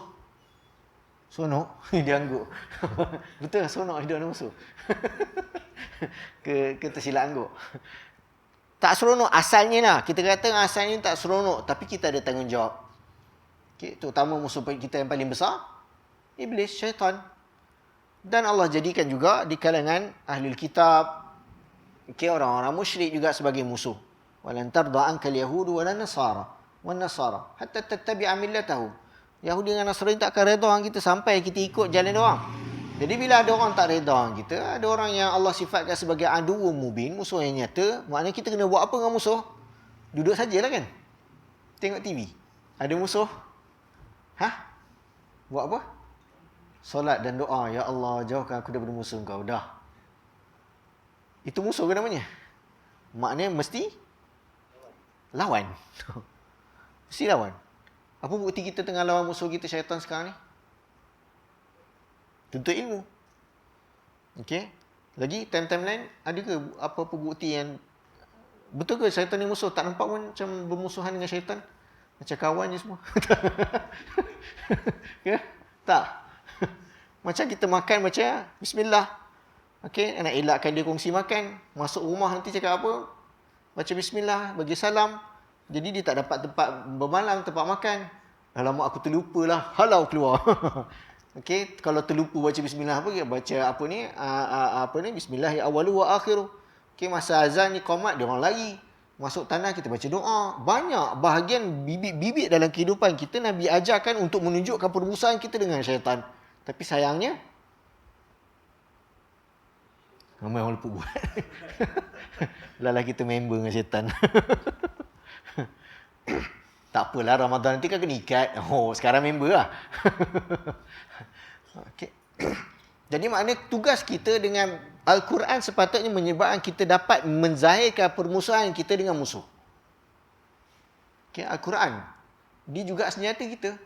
Seronok? Dia angguk. Betul, seronok hidup ada musuh. ke tersilap angguk. Tak seronok asalnya lah. Kita kata asalnya tak seronok, tapi kita ada tanggungjawab. Okay, terutama musuh kita yang paling besar, Iblis, syaitan. Dan Allah jadikan juga di kalangan Ahlul Kitab, okay, orang-orang musyrik juga sebagai musuh. Walan tarda ankal yahudu walan nasara wan nasara hatta tattabi'a millatahum. Yahudi dengan Nasrani tak akan redha kita sampai kita ikut jalan orang. Jadi bila ada orang tak redha kita, ada orang yang Allah sifatkan sebagai aduwwum mubin, musuh yang nyata, maknanya kita kena buat apa dengan musuh? Duduk sajalah kan? Tengok TV. Ada musuh? Buat apa? Solat dan doa. Ya Allah, jauhkan aku daripada musuh Engkau. Dah. Itu musuh ke namanya? Maknanya mesti lawan. Mesti lawan. Apa bukti kita tengah lawan musuh kita syaitan sekarang ni? Tuntut ilmu. Okey. Lagi time-time lain ada ke apa-apa bukti yang betul ke syaitan ni musuh? Tak nampak pun macam bermusuhan dengan syaitan. Macam kawan je semua. Ya? Tak. Macam kita makan macam bismillah. Okey, nak elakkan dia kongsi makan. Masuk rumah nanti cakap apa? Baca bismillah, bagi salam. Jadi dia tak dapat tempat bermalam, tempat makan. Alamak, aku terlupa lah. Halau keluar. Okey, kalau terlupa baca bismillah baca apa ni? Bismillah ya awalu wa akhiru. Okey, masa azan ni qomat dia orang lari. Masuk tanah kita baca doa. Banyak bahagian bibit-bibit dalam kehidupan kita Nabi ajarkan untuk menunjukkan permusuhan kita dengan syaitan. Tapi sayangnya ramai orang lupa buat. Lala kita member dengan syaitan. Tak apalah, Ramadan nanti kan kena ikat. Oh, sekarang member lah. Okay. Jadi maknanya tugas kita dengan Al-Quran sepatutnya menyebabkan kita dapat menzahirkan permusuhan kita dengan musuh. Okay, Al-Quran. Dia juga senjata kita.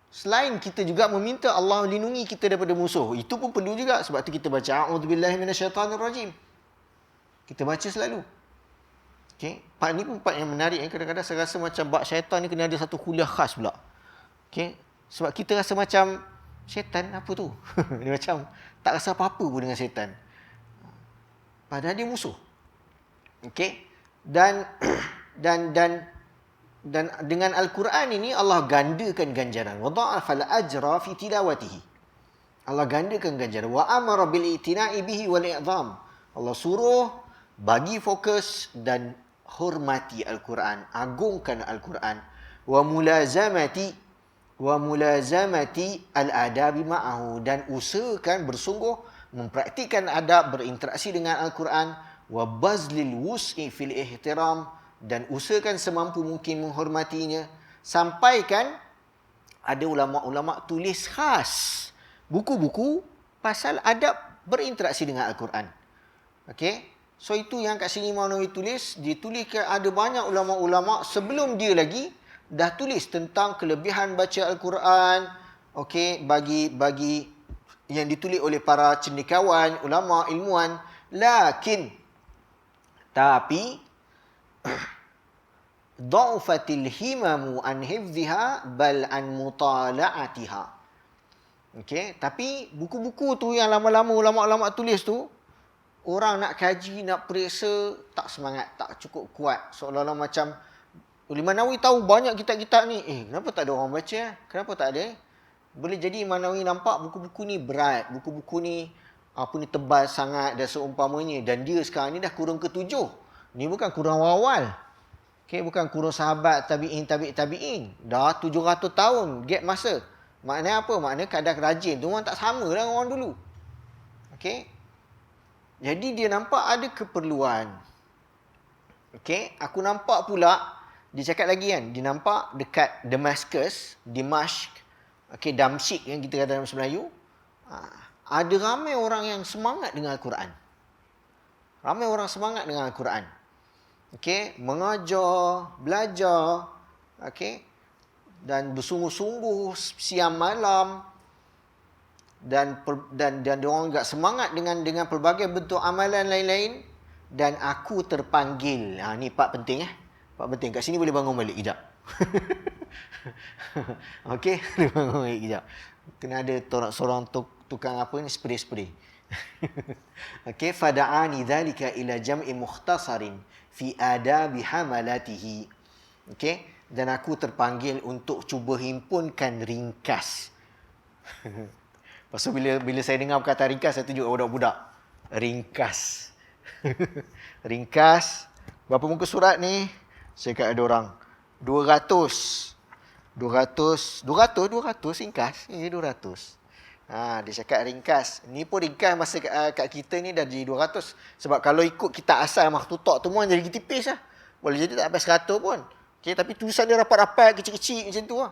Selain kita juga meminta Allah lindungi kita daripada musuh. Itu pun perlu juga. Sebab tu kita baca A'udzubillahi minasyaitanirrajim. Kita baca selalu. Okay. Part ni pun part yang menarik. Kadang-kadang saya rasa macam bab syaitan ni kena ada satu kuliah khas pula. Okay. Sebab kita rasa macam syaitan apa tu? Dia macam tak rasa apa-apa pun dengan syaitan. Padahal dia musuh. Okay. Dan dengan Al-Quran ini Allah gandakan ganjaran. Wadha'afal ajra fi tilawatihi. Allah gandakan ganjaran. Wa amara bil i'tina'i bihi wal i'zam. Allah suruh bagi fokus dan hormati Al-Quran, agungkan Al-Quran. Wa mulazamati al-adabi ma'ahu, dan usahakan bersungguh mempraktikkan adab, berinteraksi dengan Al-Quran. wa bazlil wus'i fil ihtiram, dan usahakan semampu mungkin menghormatinya. Sampaikan ada ulama-ulama tulis khas buku-buku pasal adab berinteraksi dengan Al-Quran. Okey. So itu yang kat sini Imam Nawawi tulis, dituliskan ada banyak ulama-ulama sebelum dia lagi dah tulis tentang kelebihan baca Al-Quran. Okey, bagi yang ditulis oleh para cendekiawan, ulama, ilmuwan. Tapi dha'fatil himamu an hifdhiha bal an mutala'atiha. Okey, tapi buku-buku tu yang lama-lama ulama-ulama tulis tu, orang nak kaji, nak periksa, tak semangat, tak cukup kuat. Seolah-olah macam Imam Nawawi tahu banyak kitab-kitab ni. Kenapa tak ada orang baca? Kenapa tak ada? Boleh jadi Imam Nawawi nampak buku-buku ni berat, buku-buku ni tebal sangat dan seumpamanya. Dan dia sekarang ni dah kurun ke-7. Ni bukan kurun awal. Okay, bukan kurun sahabat, tabi'in. Dah 700 tahun gap masa. Maknanya apa? Maknanya kadar rajin tu orang tak sama lah orang dulu. Okay. Jadi dia nampak ada keperluan. Okay. Aku nampak pula, dia cakap lagi kan, dia nampak dekat Damascus, Dimashq, okay, Damsyik yang kita kata dalam bahasa Melayu, ada ramai orang yang semangat dengan Al-Quran. Ramai orang semangat dengan Al-Quran. Okey, mengajar, belajar, okey, dan bersungguh-sungguh siang malam, dan diorang agak semangat dengan pelbagai bentuk amalan lain-lain, dan aku terpanggil. Ni part penting part penting. Kat sini boleh bangun balik kejap. Okey, boleh bangun balik kejap. Kena ada seorang tukang apa ni, spray. Okey, fada'ani dzalika ila jam'i mukhtasarin fi adabi hamalatihi. Okey, dan aku terpanggil untuk cuba himpunkan ringkas. Pasal bila saya dengar perkataan ringkas, saya tunjuk budak-budak. Ringkas. Ringkas. Berapa muka surat ni? Saya kata ada orang 200 ringkas. 200. Dia cakap ringkas. Ni pun ringkas masa kat kita ni dah jadi 200. Sebab kalau ikut kita asal Makhtutat tu pun jadi tipis lah. Boleh jadi tak sampai 100 pun. Okay, tapi tulisan dia rapat-rapat, kecil-kecil macam tu lah.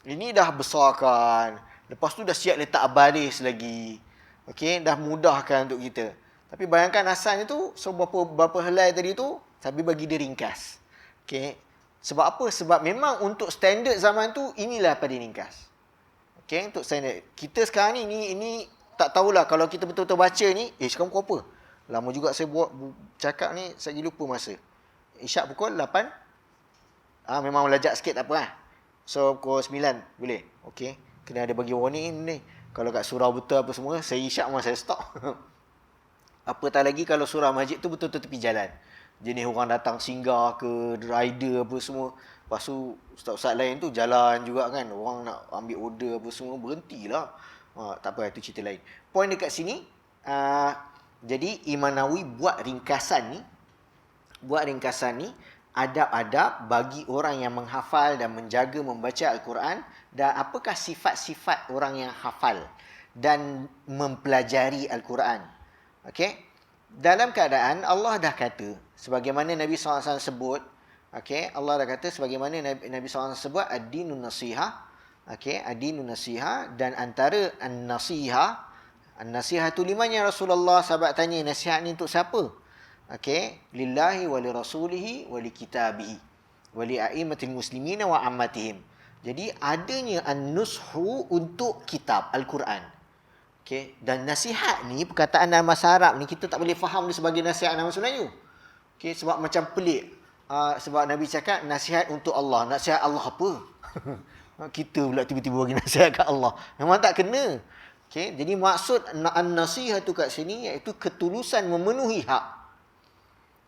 Ini dah besarkan. Lepas tu dah siap letak baris lagi. Okay, dah mudahkan untuk kita. Tapi bayangkan asalnya tu, so berapa helai tadi tu, tapi bagi dia ringkas. Okay. Sebab apa? Sebab memang untuk standard zaman tu, inilah pada ringkas. Okay, untuk standard. Kita sekarang ni tak tahulah kalau kita betul-betul baca ni, sekarang pukul apa? Lama juga saya cakap ni, saya lupa masa. Isyak pukul 8. Memang lajak sikit tak apa lah. So pukul 9 boleh. Okay. Kena ada bagi warning ni. Kalau kat surau betul apa semua, saya isyak memang saya stop. Apatah lagi kalau surau masjid tu betul-betul tepi jalan. Jenis orang datang singgah ke, rider apa semua. Lepas tu ustaz-ustaz lain tu jalan juga kan. Orang nak ambil order apa semua, berhentilah. Tak apa, itu cerita lain. Poin dekat sini, jadi Imam Nawawi buat ringkasan ni, adab-adab bagi orang yang menghafal dan menjaga membaca Al-Quran, dan apakah sifat-sifat orang yang hafal dan mempelajari Al-Quran. Okey. Dalam keadaan Allah dah kata, sebagaimana Nabi SAW sebut, okey, Allah dah kata sebagaimana Nabi SAW sebut, ad-dinun nasihah. Okey, ad-dinun nasihah, dan antara an-nasihah tu liman ya Rasulullah. Sahabat tanya, nasihat ni untuk siapa? Okey, lillahi wa li rasulihi wa li kitabihi wa li a'immatil muslimina wa ammatihim. Jadi adanya an-nushu untuk kitab Al-Quran. Okey, dan nasihat ni perkataan dalam bahasa Arab ni kita tak boleh faham dia sebagai nasihat dalam bahasa Melayu. Okey, sebab macam pelik. Sebab Nabi cakap nasihat untuk Allah. Nasihat Allah apa? Kita pula tiba-tiba bagi nasihat kat Allah. Memang tak kena. Okey, jadi maksud an-nasihat tu kat sini iaitu ketulusan memenuhi hak.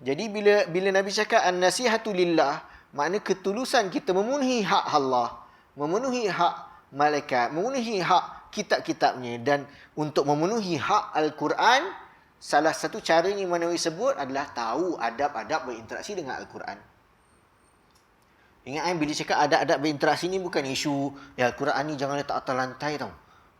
Jadi bila Nabi cakap an-nasihatu lillah, makna ketulusan kita memenuhi hak Allah, memenuhi hak malaikat, memenuhi hak kitab-kitabnya, dan untuk memenuhi hak Al-Quran, salah satu caranya Imam Nawawi sebut adalah tahu adab-adab berinteraksi dengan Al-Quran. Ingat bila cakap adab-adab berinteraksi ni bukan isu Al-Quran ni jangan letak atas lantai tau.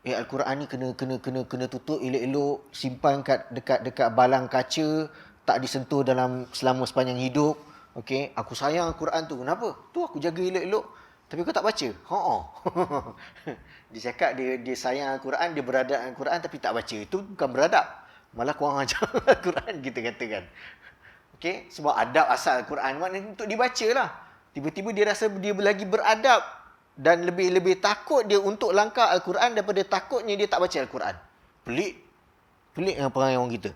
Al-Quran ni kena tutup elok-elok, simpan dekat balang kaca. tak disentuh dalam selama sepanjang hidup. Okey, aku sayang Al-Quran tu. Kenapa? Tu aku jaga elok-elok. Tapi kau tak baca. Dia cakap dia sayang Al-Quran, dia beradab Al-Quran tapi tak baca. Itu bukan beradab. Malah kurang ajar Al-Quran kita katakan. Okey, sebab adab asal Al-Quran maknanya untuk dibaca lah. Tiba-tiba dia rasa dia lagi beradab dan lebih takut dia untuk langkah Al-Quran daripada takutnya dia tak baca Al-Quran. Pelik dengan perangai orang kita.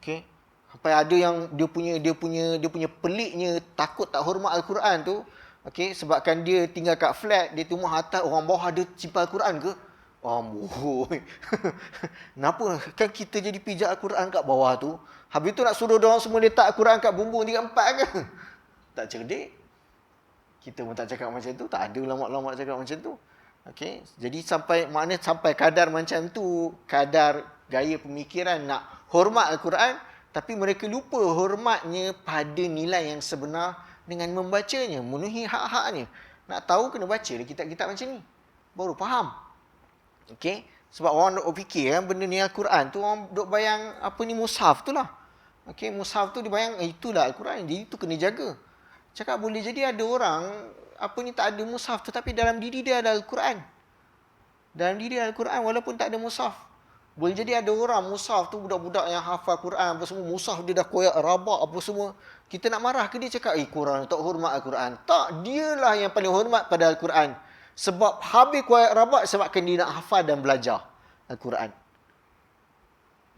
Okey. Sampai ada yang dia punya peliknya takut tak hormat Al-Quran tu. Okey, sebabkan dia tinggal kat flat, dia rumah atas, orang bawah ada simpan Al-Quran ke? Amboi. Kenapa? Kan kita jadi pijak Al-Quran kat bawah tu. Habis tu nak suruh diorang semua letak Al-Quran kat bumbung 3-4 ke? Tak cerdik. Kita pun tak cakap macam tu. Tak ada ulama-ulama cakap macam tu. Okey, jadi sampai kadar macam tu, kadar gaya pemikiran nak hormat Al-Quran, tapi mereka lupa hormatnya pada nilai yang sebenar dengan membacanya, memenuhi hak-haknya. Nak tahu kena baca kitab-kitab macam ni. Baru faham. Okey, sebab orang duk fikir kan benda ni Al-Quran tu, orang duk bayang apa ni mushaf tu lah. Okey, mushaf tu dia bayang itulah Al-Quran, jadi itu kena jaga. Cakap boleh jadi ada orang apa ni tak ada mushaf tetapi dalam diri dia ada Al-Quran. Dalam diri ada Al-Quran walaupun tak ada mushaf. Boleh jadi ada orang mushaf tu budak-budak yang hafal Quran apa semua, mushaf dia dah koyak rabak apa semua. Kita nak marah ke dia cakap, korang tak hormat Al-Quran. Tak, dialah yang paling hormat pada Al-Quran. Sebab habis koyak rabak sebabkan dia nak hafal dan belajar Al-Quran.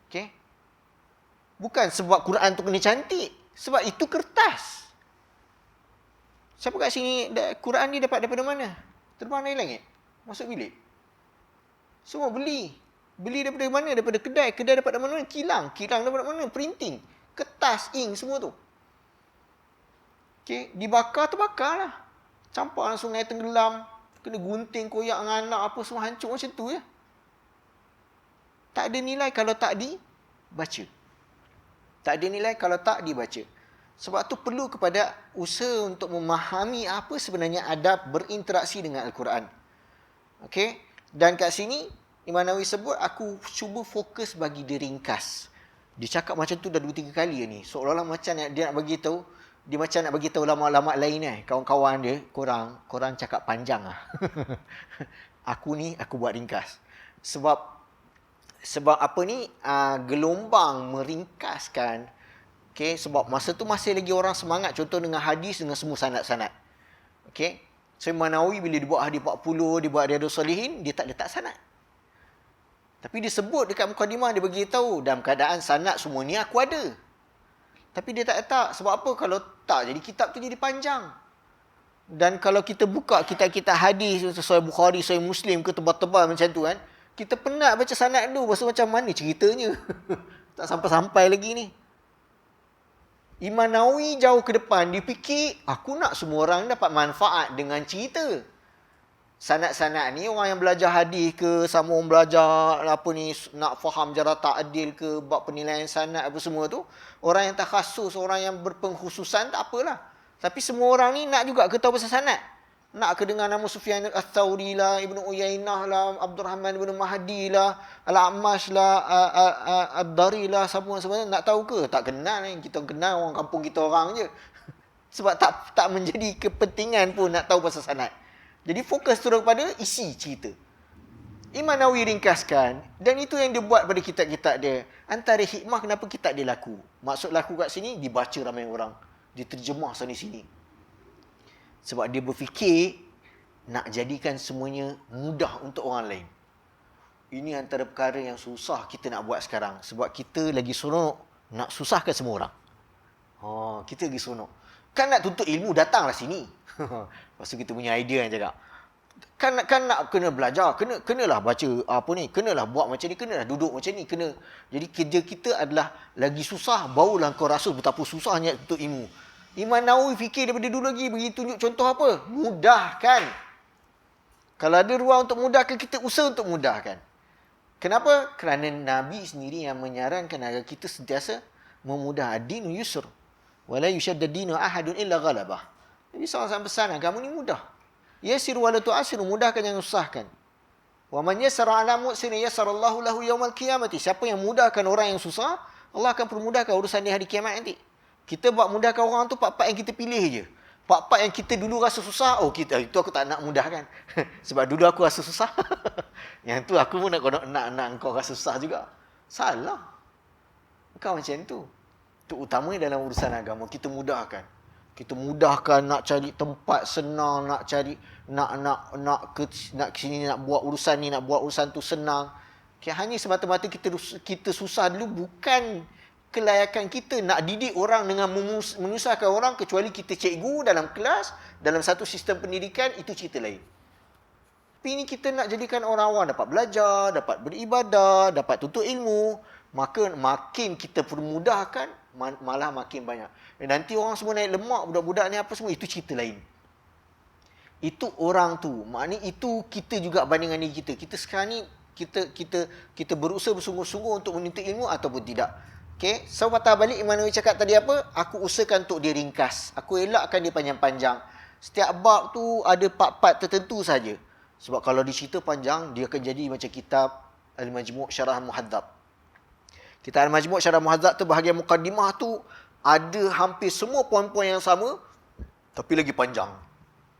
Okey? Bukan sebab Quran tu kena cantik. Sebab itu kertas. Siapa kat sini, Quran ni dapat daripada mana? Terbang dari langit? Masuk bilik? Semua beli. Beli daripada mana? Daripada kedai. Kedai dapat dari mana? Kilang. Kilang dapat dari mana? Printing. Kertas, ink, semua tu. Okey, dibakar, terbakar lah. Campak dalam sungai tenggelam. Kena gunting, koyak dengan anak, apa semua hancur macam tu je. Tak ada nilai kalau tak dibaca. Tak ada nilai kalau tak dibaca. Sebab tu perlu kepada usaha untuk memahami apa sebenarnya adab berinteraksi dengan Al-Quran. Okey? Dan kat sini, Imam Nawawi sebut, aku cuba fokus bagi dia ringkas. Dia cakap macam tu dah 2-3 kali ni. Seolah-olah macam dia nak bagi tahu, dia macam nak bagi tahu ulama-ulama lain kawan-kawan dia, korang cakap panjang lah. Aku buat ringkas. Sebab apa ni, gelombang meringkaskan. Okay, sebab masa tu masih lagi orang semangat contoh dengan hadis dengan semua sanad-sanad. Okay, so Imam Nawawi bila dia buat hadis 40, dia buat Riyadhus Shalihin, dia tak letak sanad. Tapi dia sebut dekat mukadimah, dia bagi tahu dalam keadaan sanad semua ni aku ada. Tapi dia tak letak. Sebab apa? Kalau tak, jadi kitab tu jadi panjang. Dan kalau kita buka kitab-kitab hadis, Sahih Bukhari, Sahih Muslim ke tebal-tebal macam tu kan, kita penat baca sanad dulu, pasal macam mana ceritanya. Tak sampai-sampai lagi ni. Imam Nawawi jauh ke depan, dia fikir, aku nak semua orang dapat manfaat dengan cerita. Sanad-sanad ni, orang yang belajar hadis ke, sama orang belajar apa ni, nak faham jarah ta'adil ke, bab penilaian sanad apa semua tu, orang yang takhasus, orang yang berpengkhususan, tak apalah. Tapi semua orang ni nak juga ke tahu pasal sanad. Nak ke dengar nama Sufyan al-Thawri lah, Ibnu Uyainah lah, Abdul Rahman bin Mahdi lah, Al-A'mash lah, Ad-Dari lah, semua nak tahu ke? Tak kenal ni. Kita kenal orang kampung kita orang je. Sebab tak menjadi kepentingan pun nak tahu pasal sanad. Jadi fokus terus kepada isi cerita. Imam Nawawi ringkaskan, dan itu yang dia buat pada kitab-kitab dia. Antara hikmah kenapa kitab dia laku. Maksud laku kat sini, dibaca ramai orang. Diterjemah sana-sini. Sebab dia berfikir nak jadikan semuanya mudah untuk orang lain. Ini antara perkara yang susah kita nak buat sekarang. Sebab kita lagi seronok nak susahkan semua orang. Kita lagi seronok. Kan nak tuntut ilmu, datanglah sini. Lepas tu kita punya idea yang cakap. Kan nak kena belajar, kenalah baca apa ni, kenalah buat macam ni, kenalah duduk macam ni, kena. Jadi kerja kita adalah lagi susah, barulah kau rasa betapa susahnya tuntut ilmu. Imam Nawawi fikir daripada dulu lagi, bagi tunjuk contoh apa? Mudahkan. Kalau ada ruang untuk mudahkan, kita usaha untuk mudahkan. Kenapa? Kerana Nabi sendiri yang menyarankan agar kita sentiasa memudah. Ad-dinu yusr. Wala yushadda dinu ahadun illa ghalabah. Nabi SAW pesan, kamu ni mudah. Yasir wala tu'asir, mudahkan yang susahkan. Wa man yassara ala mu'sirin yassarallahu lahu yaumal qiyamati. Siapa yang mudahkan orang yang susah, Allah akan permudahkan urusan di hari kiamat nanti. Kita buat mudahkan orang tu part-part yang kita pilih je. Part-part yang kita dulu rasa susah, itu aku tak nak mudahkan. Sebab dulu aku rasa susah. Yang tu aku pun nak kau rasa susah juga. Salah. Kau macam tu. Itu utamanya dalam urusan agama, kita mudahkan. Kita mudahkan nak cari tempat senang, nak cari nak ke sini, nak buat urusan ni, nak buat urusan tu senang. Hanya semata-mata kita susah dulu, bukan kelayakan kita nak didik orang dengan menyusahkan orang, kecuali kita cikgu dalam kelas, dalam satu sistem pendidikan, itu cerita lain. Tapi ini kita nak jadikan orang-orang dapat belajar, dapat beribadah, dapat tuntut ilmu, maka makin kita permudahkan, malah makin banyak. Dan nanti orang semua naik lemak, budak-budak ni apa semua, itu cerita lain. Itu orang tu. Maknanya itu kita juga bandingkan diri kita. Kita sekarang ni, kita berusaha bersungguh-sungguh untuk menuntut ilmu ataupun tidak. Okay? So, patah balik Imam Nawawi cakap tadi apa? Aku usahakan untuk dia ringkas. Aku elakkan dia panjang-panjang. Setiap bab tu ada part-part tertentu saja. Sebab kalau dicerita panjang, dia akan jadi macam kitab Al-Majmu' Syarah Muhadzab. Kitab Al-Majmu' Syarah Muhadzab tu, bahagian mukaddimah tu ada hampir semua poin-poin yang sama, tapi lagi panjang.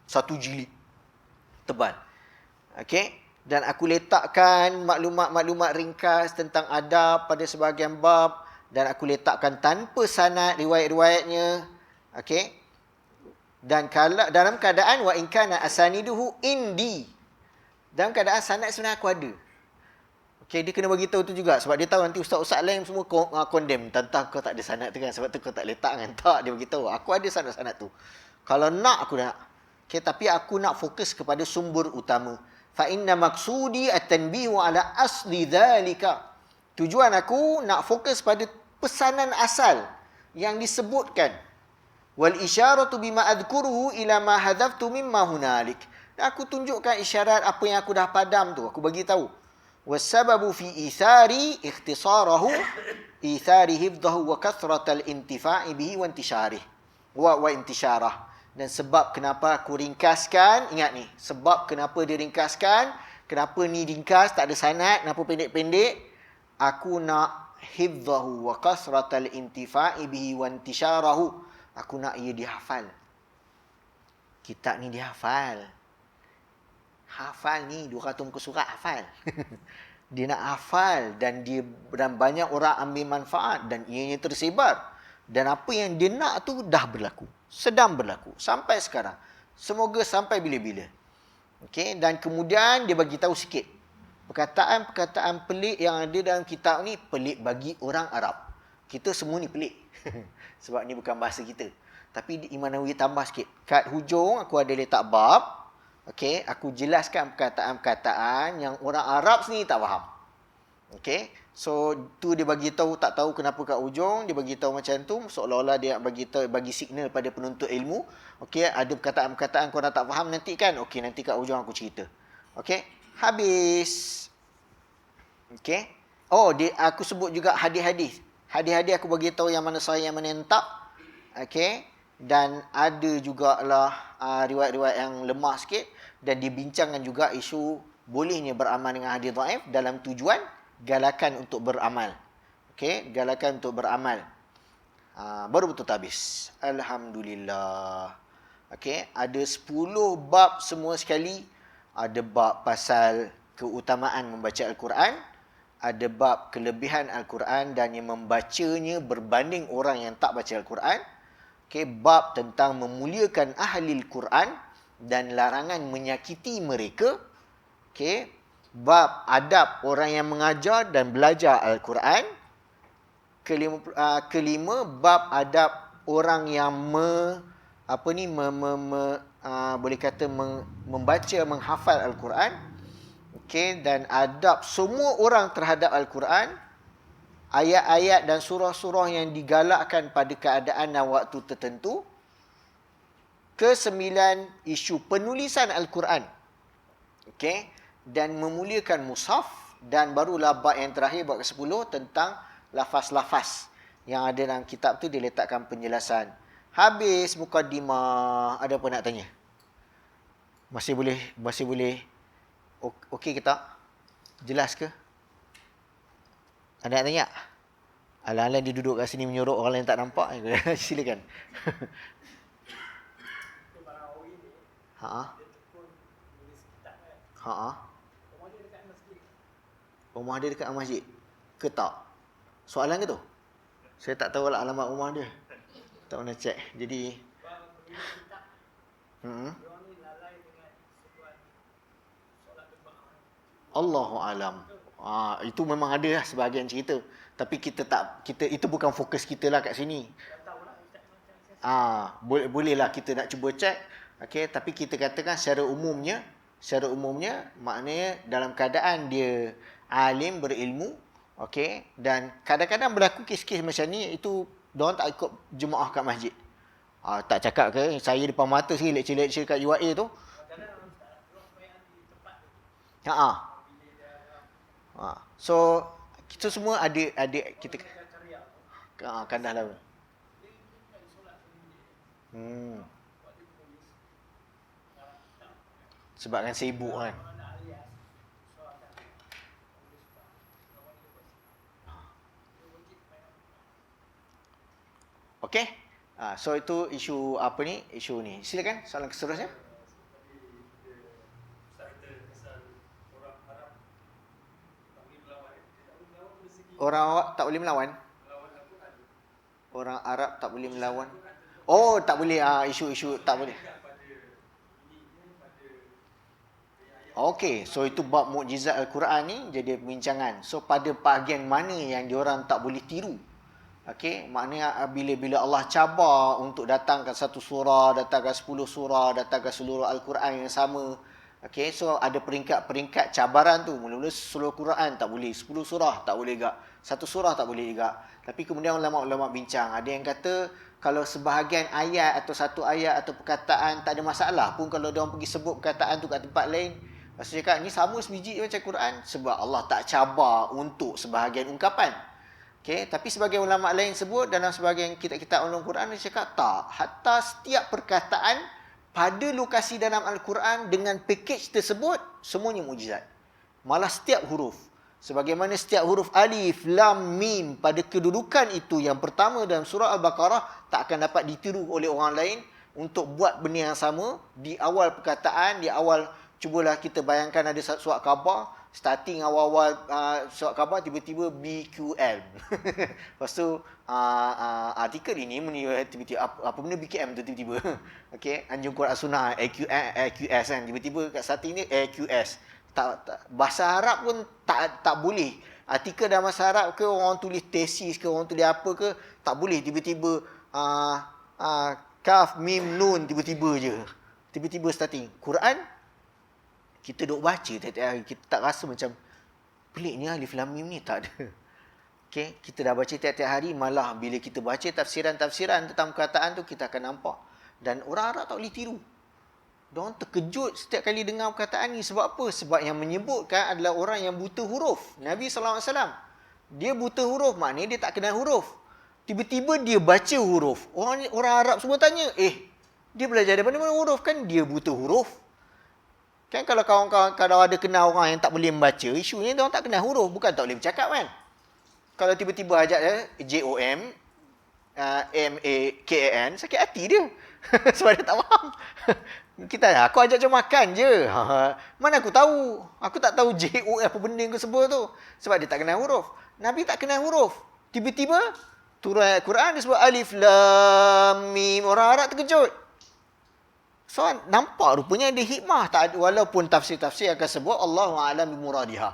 Satu jilid. Tebal. Okay? Dan aku letakkan maklumat-maklumat ringkas tentang adab pada sebahagian bab, dan aku letakkan tanpa sanad riwayat-riwayatnya. Okay? Dan kalau dalam keadaan wa in kana asaniduhu indi, dalam keadaan sanad sebenarnya aku ada. Okay, dia kena bagi tahu tu juga, sebab dia tahu nanti ustaz-ustaz lain semua condemn tentang kau tak ada sanad tu kan, sebab tu kau tak letak kan. Tak, dia bagi tahu aku ada sanad-sanad tu. Kalau nak aku nak. Okay, tapi aku nak fokus kepada sumber utama. Fa inna maqsudi at-tanbihu ala asli dhalika. Tujuan aku nak fokus pada pesanan asal yang disebutkan. Wal isyaratu bima adhkuruhu ila ma hadaftu mimma hunalik. Dan aku tunjukkan isyarat apa yang aku dah padam tu, aku bagi tahu. Wasababu fi ithari ikhtisarahu ithari hifdhahu wa kathratal intifa'i bihi wa intisyarih. Wa intisyarah. Dan sebab kenapa aku ringkaskan, ingat ni, sebab kenapa dia ringkaskan, kenapa ni ringkas, tak ada sanad, kenapa pendek-pendek, aku nak hifdhahu wa kasratal intifa'i bihi wa intisyarahu. Aku nak ia dihafal. Kitab ni dihafal. Hafal ni 200 muka surat hafal. Dia nak hafal dan banyak orang ambil manfaat dan ianya tersebar. Dan apa yang dia nak tu dah berlaku. Sedang berlaku sampai sekarang. Semoga sampai bila-bila. Okey, dan kemudian dia bagi tahu sikit. Perkataan-perkataan pelik yang ada dalam kitab ni pelik bagi orang Arab. Kita semua ni pelik. Sebab ni bukan bahasa kita. Tapi Imam Nawawi tambah sikit. Kat hujung aku ada letak bab. Okey, aku jelaskan perkataan-perkataan yang orang Arab sendiri tak faham. Okey. So tu dia bagi tahu, tak tahu kenapa kat ujung dia bagi tahu macam tu, seolah-olah dia bagi signal pada penuntut ilmu. Okey, ada perkataan-perkataan kau dah tak faham nanti kan. Okey, nanti kat ujung aku cerita. Okey, habis. Okey. Oh, aku sebut juga hadis-hadis. Hadis-hadis aku bagi tahu yang mana sahih, yang mana yang tak. Okey. Dan ada jugalah riwayat-riwayat yang lemah sikit, dan dibincangkan juga isu bolehnya beramal dengan hadis dhaif dalam tujuan galakan untuk beramal. Okey, galakan untuk beramal. Baru betul habis. Alhamdulillah. Okey, ada 10 bab semua sekali. Ada bab pasal keutamaan membaca Al-Quran, ada bab kelebihan Al-Quran dan yang membacanya berbanding orang yang tak baca Al-Quran. Okey, bab tentang memuliakan ahli Al-Quran dan larangan menyakiti mereka. Okey, bab adab orang yang mengajar dan belajar Al-Quran. Kelima, bab adab orang yang boleh kata membaca, menghafal Al-Quran. Okey, dan adab semua orang terhadap Al-Quran. Ayat-ayat dan surah-surah yang digalakkan pada keadaan dan waktu tertentu. Kesembilan, isu penulisan Al-Quran. Okey, dan memuliakan mushaf. Dan barulah bab yang terakhir, bab ke-10, tentang lafaz-lafaz yang ada dalam kitab tu, diletakkan penjelasan. Habis mukaddimah. Ada apa nak tanya? Masih boleh okey ke tak? Jelas ke? Ada nak tanya? Alang-alang dia duduk kat sini menyorok orang lain tak nampak. Silakan. Ha. Ha. Rumah dia dekat masjid. Ke tak? Soalan ke tu? Saya tak tahu lah alamat rumah dia. Tak pernah check. Jadi Allahu alam. Itu memang ada lah sebahagian cerita. Tapi kita itu bukan fokus kita lah kat sini. Bolehlah kita nak cuba check. Okey, tapi kita katakan secara umumnya maknanya dalam keadaan dia alim, berilmu, okey, dan kadang-kadang berlaku kes-kes macam ni, itu diorang tak ikut jemaah kat masjid. Tak cakap ke saya depan mata sekali lecture kat UIA tu. So kita semua ada kita kandah lalu. Sebab kan sibuk kan. Okey. So itu isu apa ni? Isu ni. Silakan soalan seterusnya. Orang awak tak boleh melawan? Orang Arab tak boleh melawan? Oh, tak boleh. Isu-isu tak boleh. Okey, so itu bab mukjizat Al-Quran ni jadi perbincangan. So pada bahagian mana yang diorang tak boleh tiru? Okey, maknanya bila Allah cabar untuk datangkan satu surah, datangkan 10 surah, datangkan seluruh Al-Quran yang sama. Okey, so ada peringkat-peringkat cabaran tu. Mula-mula seluruh Quran tak boleh, 10 surah tak boleh juga, satu surah tak boleh juga. Tapi kemudian ulama-ulama bincang. Ada yang kata kalau sebahagian ayat atau satu ayat atau perkataan tak ada masalah pun kalau diorang pergi sebut perkataan tu kat tempat lain. Maksudnya cakap ni sama sebiji macam Quran sebab Allah tak cabar untuk sebahagian ungkapan. Okey, tapi sebagai ulama lain sebut dalam sebahagian kitab-kitab ulum Quran dia cakap tak, hatta setiap perkataan pada lokasi dalam Al-Quran dengan package tersebut semuanya mukjizat. Malah setiap huruf. Sebagaimana setiap huruf alif, lam, mim pada kedudukan itu yang pertama dalam surah Al-Baqarah tak akan dapat ditiru oleh orang lain untuk buat benda yang sama di awal perkataan, di awal. Cubalah kita bayangkan ada surat khabar, starting awal-awal surat khabar tiba-tiba BQM. Lepas tu artikel ini tiba-tiba apa benda BQM tu tiba-tiba. Okey, Anjung Quran Sunnah AQS kan, tiba-tiba kat starting ni AQS. Tak, bahasa Arab pun tak boleh. Artikel dalam bahasa Arab ke orang tulis tesis ke orang tulis apa ke tak boleh tiba-tiba kaf mim nun tiba-tiba je. Tiba-tiba starting. Quran kita duk baca tiap-tiap hari, kita tak rasa macam peliknya alif lam mim ni, tak ada. Okey, kita dah baca tiap-tiap hari, malah bila kita baca tafsiran-tafsiran tentang perkataan tu kita akan nampak. Dan orang Arab tak boleh tiru. Diorang terkejut setiap kali dengar perkataan ni. Sebab apa? Sebab yang menyebutkan adalah orang yang buta huruf. Nabi SAW. Dia buta huruf, maknanya dia tak kenal huruf. Tiba-tiba dia baca huruf. Orang Arab semua tanya, dia belajar daripada mana huruf? Kan dia buta huruf. Kan kalau kawan-kawan kalau ada kenal orang yang tak boleh membaca, isunya dia orang tak kenal huruf, bukan tak boleh bercakap kan. Kalau tiba-tiba ajak dia JOM MAKAN, sakit hati dia. Sebab dia tak faham. Aku ajak jom makan je. Mana aku tahu? Aku tak tahu JOM apa benda yang kau sebut tu. Sebab dia tak kenal huruf. Nabi tak kenal huruf. Tiba-tiba turun ayat Quran dia sebut alif lam mim. Orang Arab terkejut. So nampak rupanya ada hikmah. Tak ada, walaupun tafsir-tafsir akan sebut Allahu a'lam bimuradiha.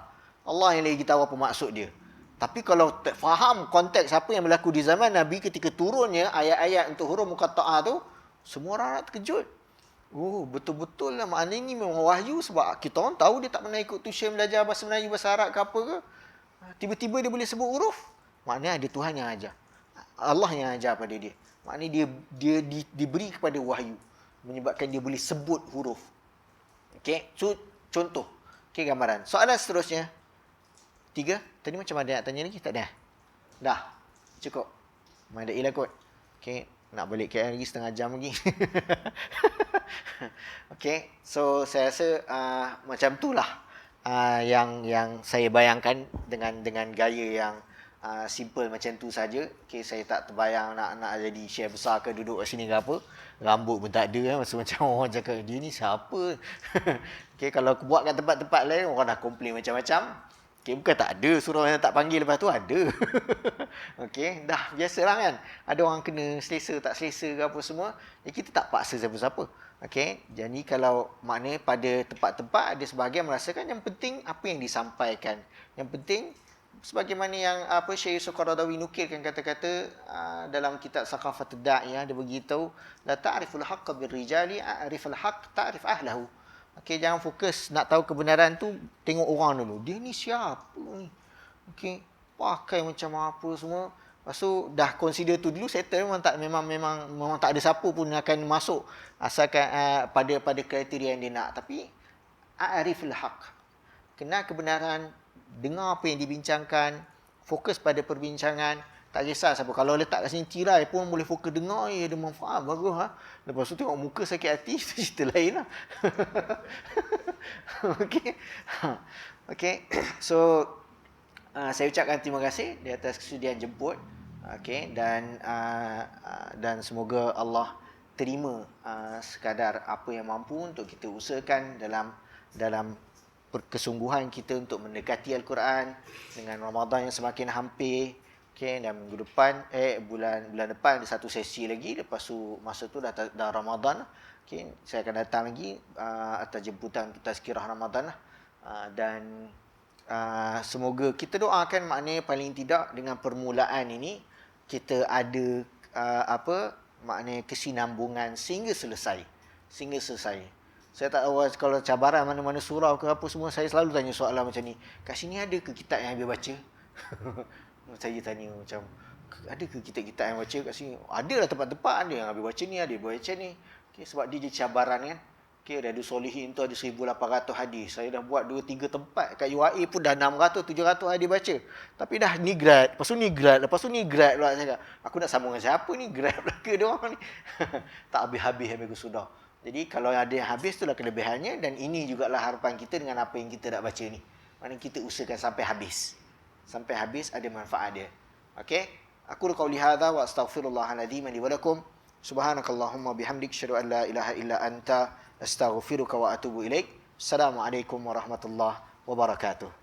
Allah yang lagi tahu apa maksud dia. Tapi kalau tak faham konteks apa yang berlaku di zaman Nabi ketika turunnya ayat-ayat untuk huruf muqatta'ah tu, semua orang nak terkejut. Oh, betul-betul lah maknanya ni memang wahyu sebab kita orang tahu dia tak pernah ikut tuition belajar bahasa Melayu, bahasa Arab ke apa ke. Tiba-tiba dia boleh sebut huruf. Maknanya ada Tuhan yang ajar. Allah yang ajar pada dia. Maknanya dia diberi kepada wahyu. Menyebabkan dia boleh sebut huruf. Okey, contoh. Okey, gambaran. Soalan seterusnya. 3. Tadi macam ada nak tanya lagi? Tak ada? Dah. Cukup. Madai lah kot. Okey, nak balik KL lagi setengah jam lagi. Okey, so saya rasa macam itulah yang saya bayangkan dengan gaya yang simple macam tu saja. Okay, saya tak terbayang nak jadi share besar ke duduk kat sini ke apa. Rambut pun tak ada kan. Macam orang cakap, dia ni siapa? Okay, kalau aku buat kat tempat-tempat lain, orang dah komplain macam-macam. Okay, bukan tak ada, suruh yang tak panggil lepas tu ada. Okay, dah biasalah kan. Ada orang kena selesa, tak selesa ke apa semua. Jadi kita tak paksa siapa-siapa. Okay, jadi kalau maknanya pada tempat-tempat ada sebahagian merasakan yang penting apa yang disampaikan. Yang penting sebagaimana yang Syekh Yusuf Qaradawi nukilkan kata-kata dalam kitab Saqafatud Da'iyah, dia beritahu la ta'riful haqqa birrijali a'riful haqq ta'rif ahlahu. Okey, jangan fokus nak tahu kebenaran tu, tengok orang dulu. Dia ni siapa ni? Okey, pakai macam apa semua. Lepas tu dah consider tu dulu, settle, memang tak ada siapa pun akan masuk asalkan pada kriteria yang dia nak. Tapi a'riful haqq. Kenal kebenaran, dengar apa yang dibincangkan, fokus pada perbincangan. Tak kisah siapa. Kalau letak kat sini tirai pun boleh fokus dengar, ada manfaat, bagus. Lepas tu tengok muka sakit hati, itu cerita lain lah. Okey. Okey. So, saya ucapkan terima kasih di atas kesudian jemput. Okey, dan semoga Allah terima sekadar apa yang mampu untuk kita usahakan dalam kesungguhan kita untuk mendekati Al-Quran dengan Ramadan yang semakin hampir. Okey, dan minggu depan bulan depan ada satu sesi lagi, lepas tu masa tu dah Ramadan. Okey, saya akan datang lagi atas jemputan untuk tazkirah Ramadan dan semoga kita doakan, maknanya paling tidak dengan permulaan ini kita ada maknanya kesinambungan sehingga selesai. Saya tak tahu kalau cabaran mana-mana surau ke apa semua, saya selalu tanya soalan macam ni. Kat sini ada ke kitab yang habis baca? Saya tanya macam, ada ke kitab-kitab yang baca kat sini? Ada lah tempat-tempat, ada yang habis baca ni, ada yang baca ni. Okay, sebab dia jadi cabaran kan. Okay, Riyadhus Shalihin tu ada 1,800 hadis. Saya dah buat 2-3 tempat. Kat UAE pun dah 600-700 hadis baca. Tapi dah ni grad, lepas tu ni grad, lepas tu ni grad pula. Saya kata, aku nak sambung dengan siapa ni? Grad pula ke dia orang ni? Tak habis-habis sudah. Jadi kalau ada yang habis, itulah kelebihannya. Dan ini jugalah harapan kita dengan apa yang kita nak baca ni. Maknanya kita usahakan sampai habis. Sampai habis ada manfaat dia. Okey? Aku qauli hadza wa astaghfirullahaladzim li wa lakum. Subhanakallahumma bihamdik, asyhadu an la ilaha illa anta, astaghfiruka wa atubu ilaik. Assalamualaikum warahmatullahi wabarakatuh.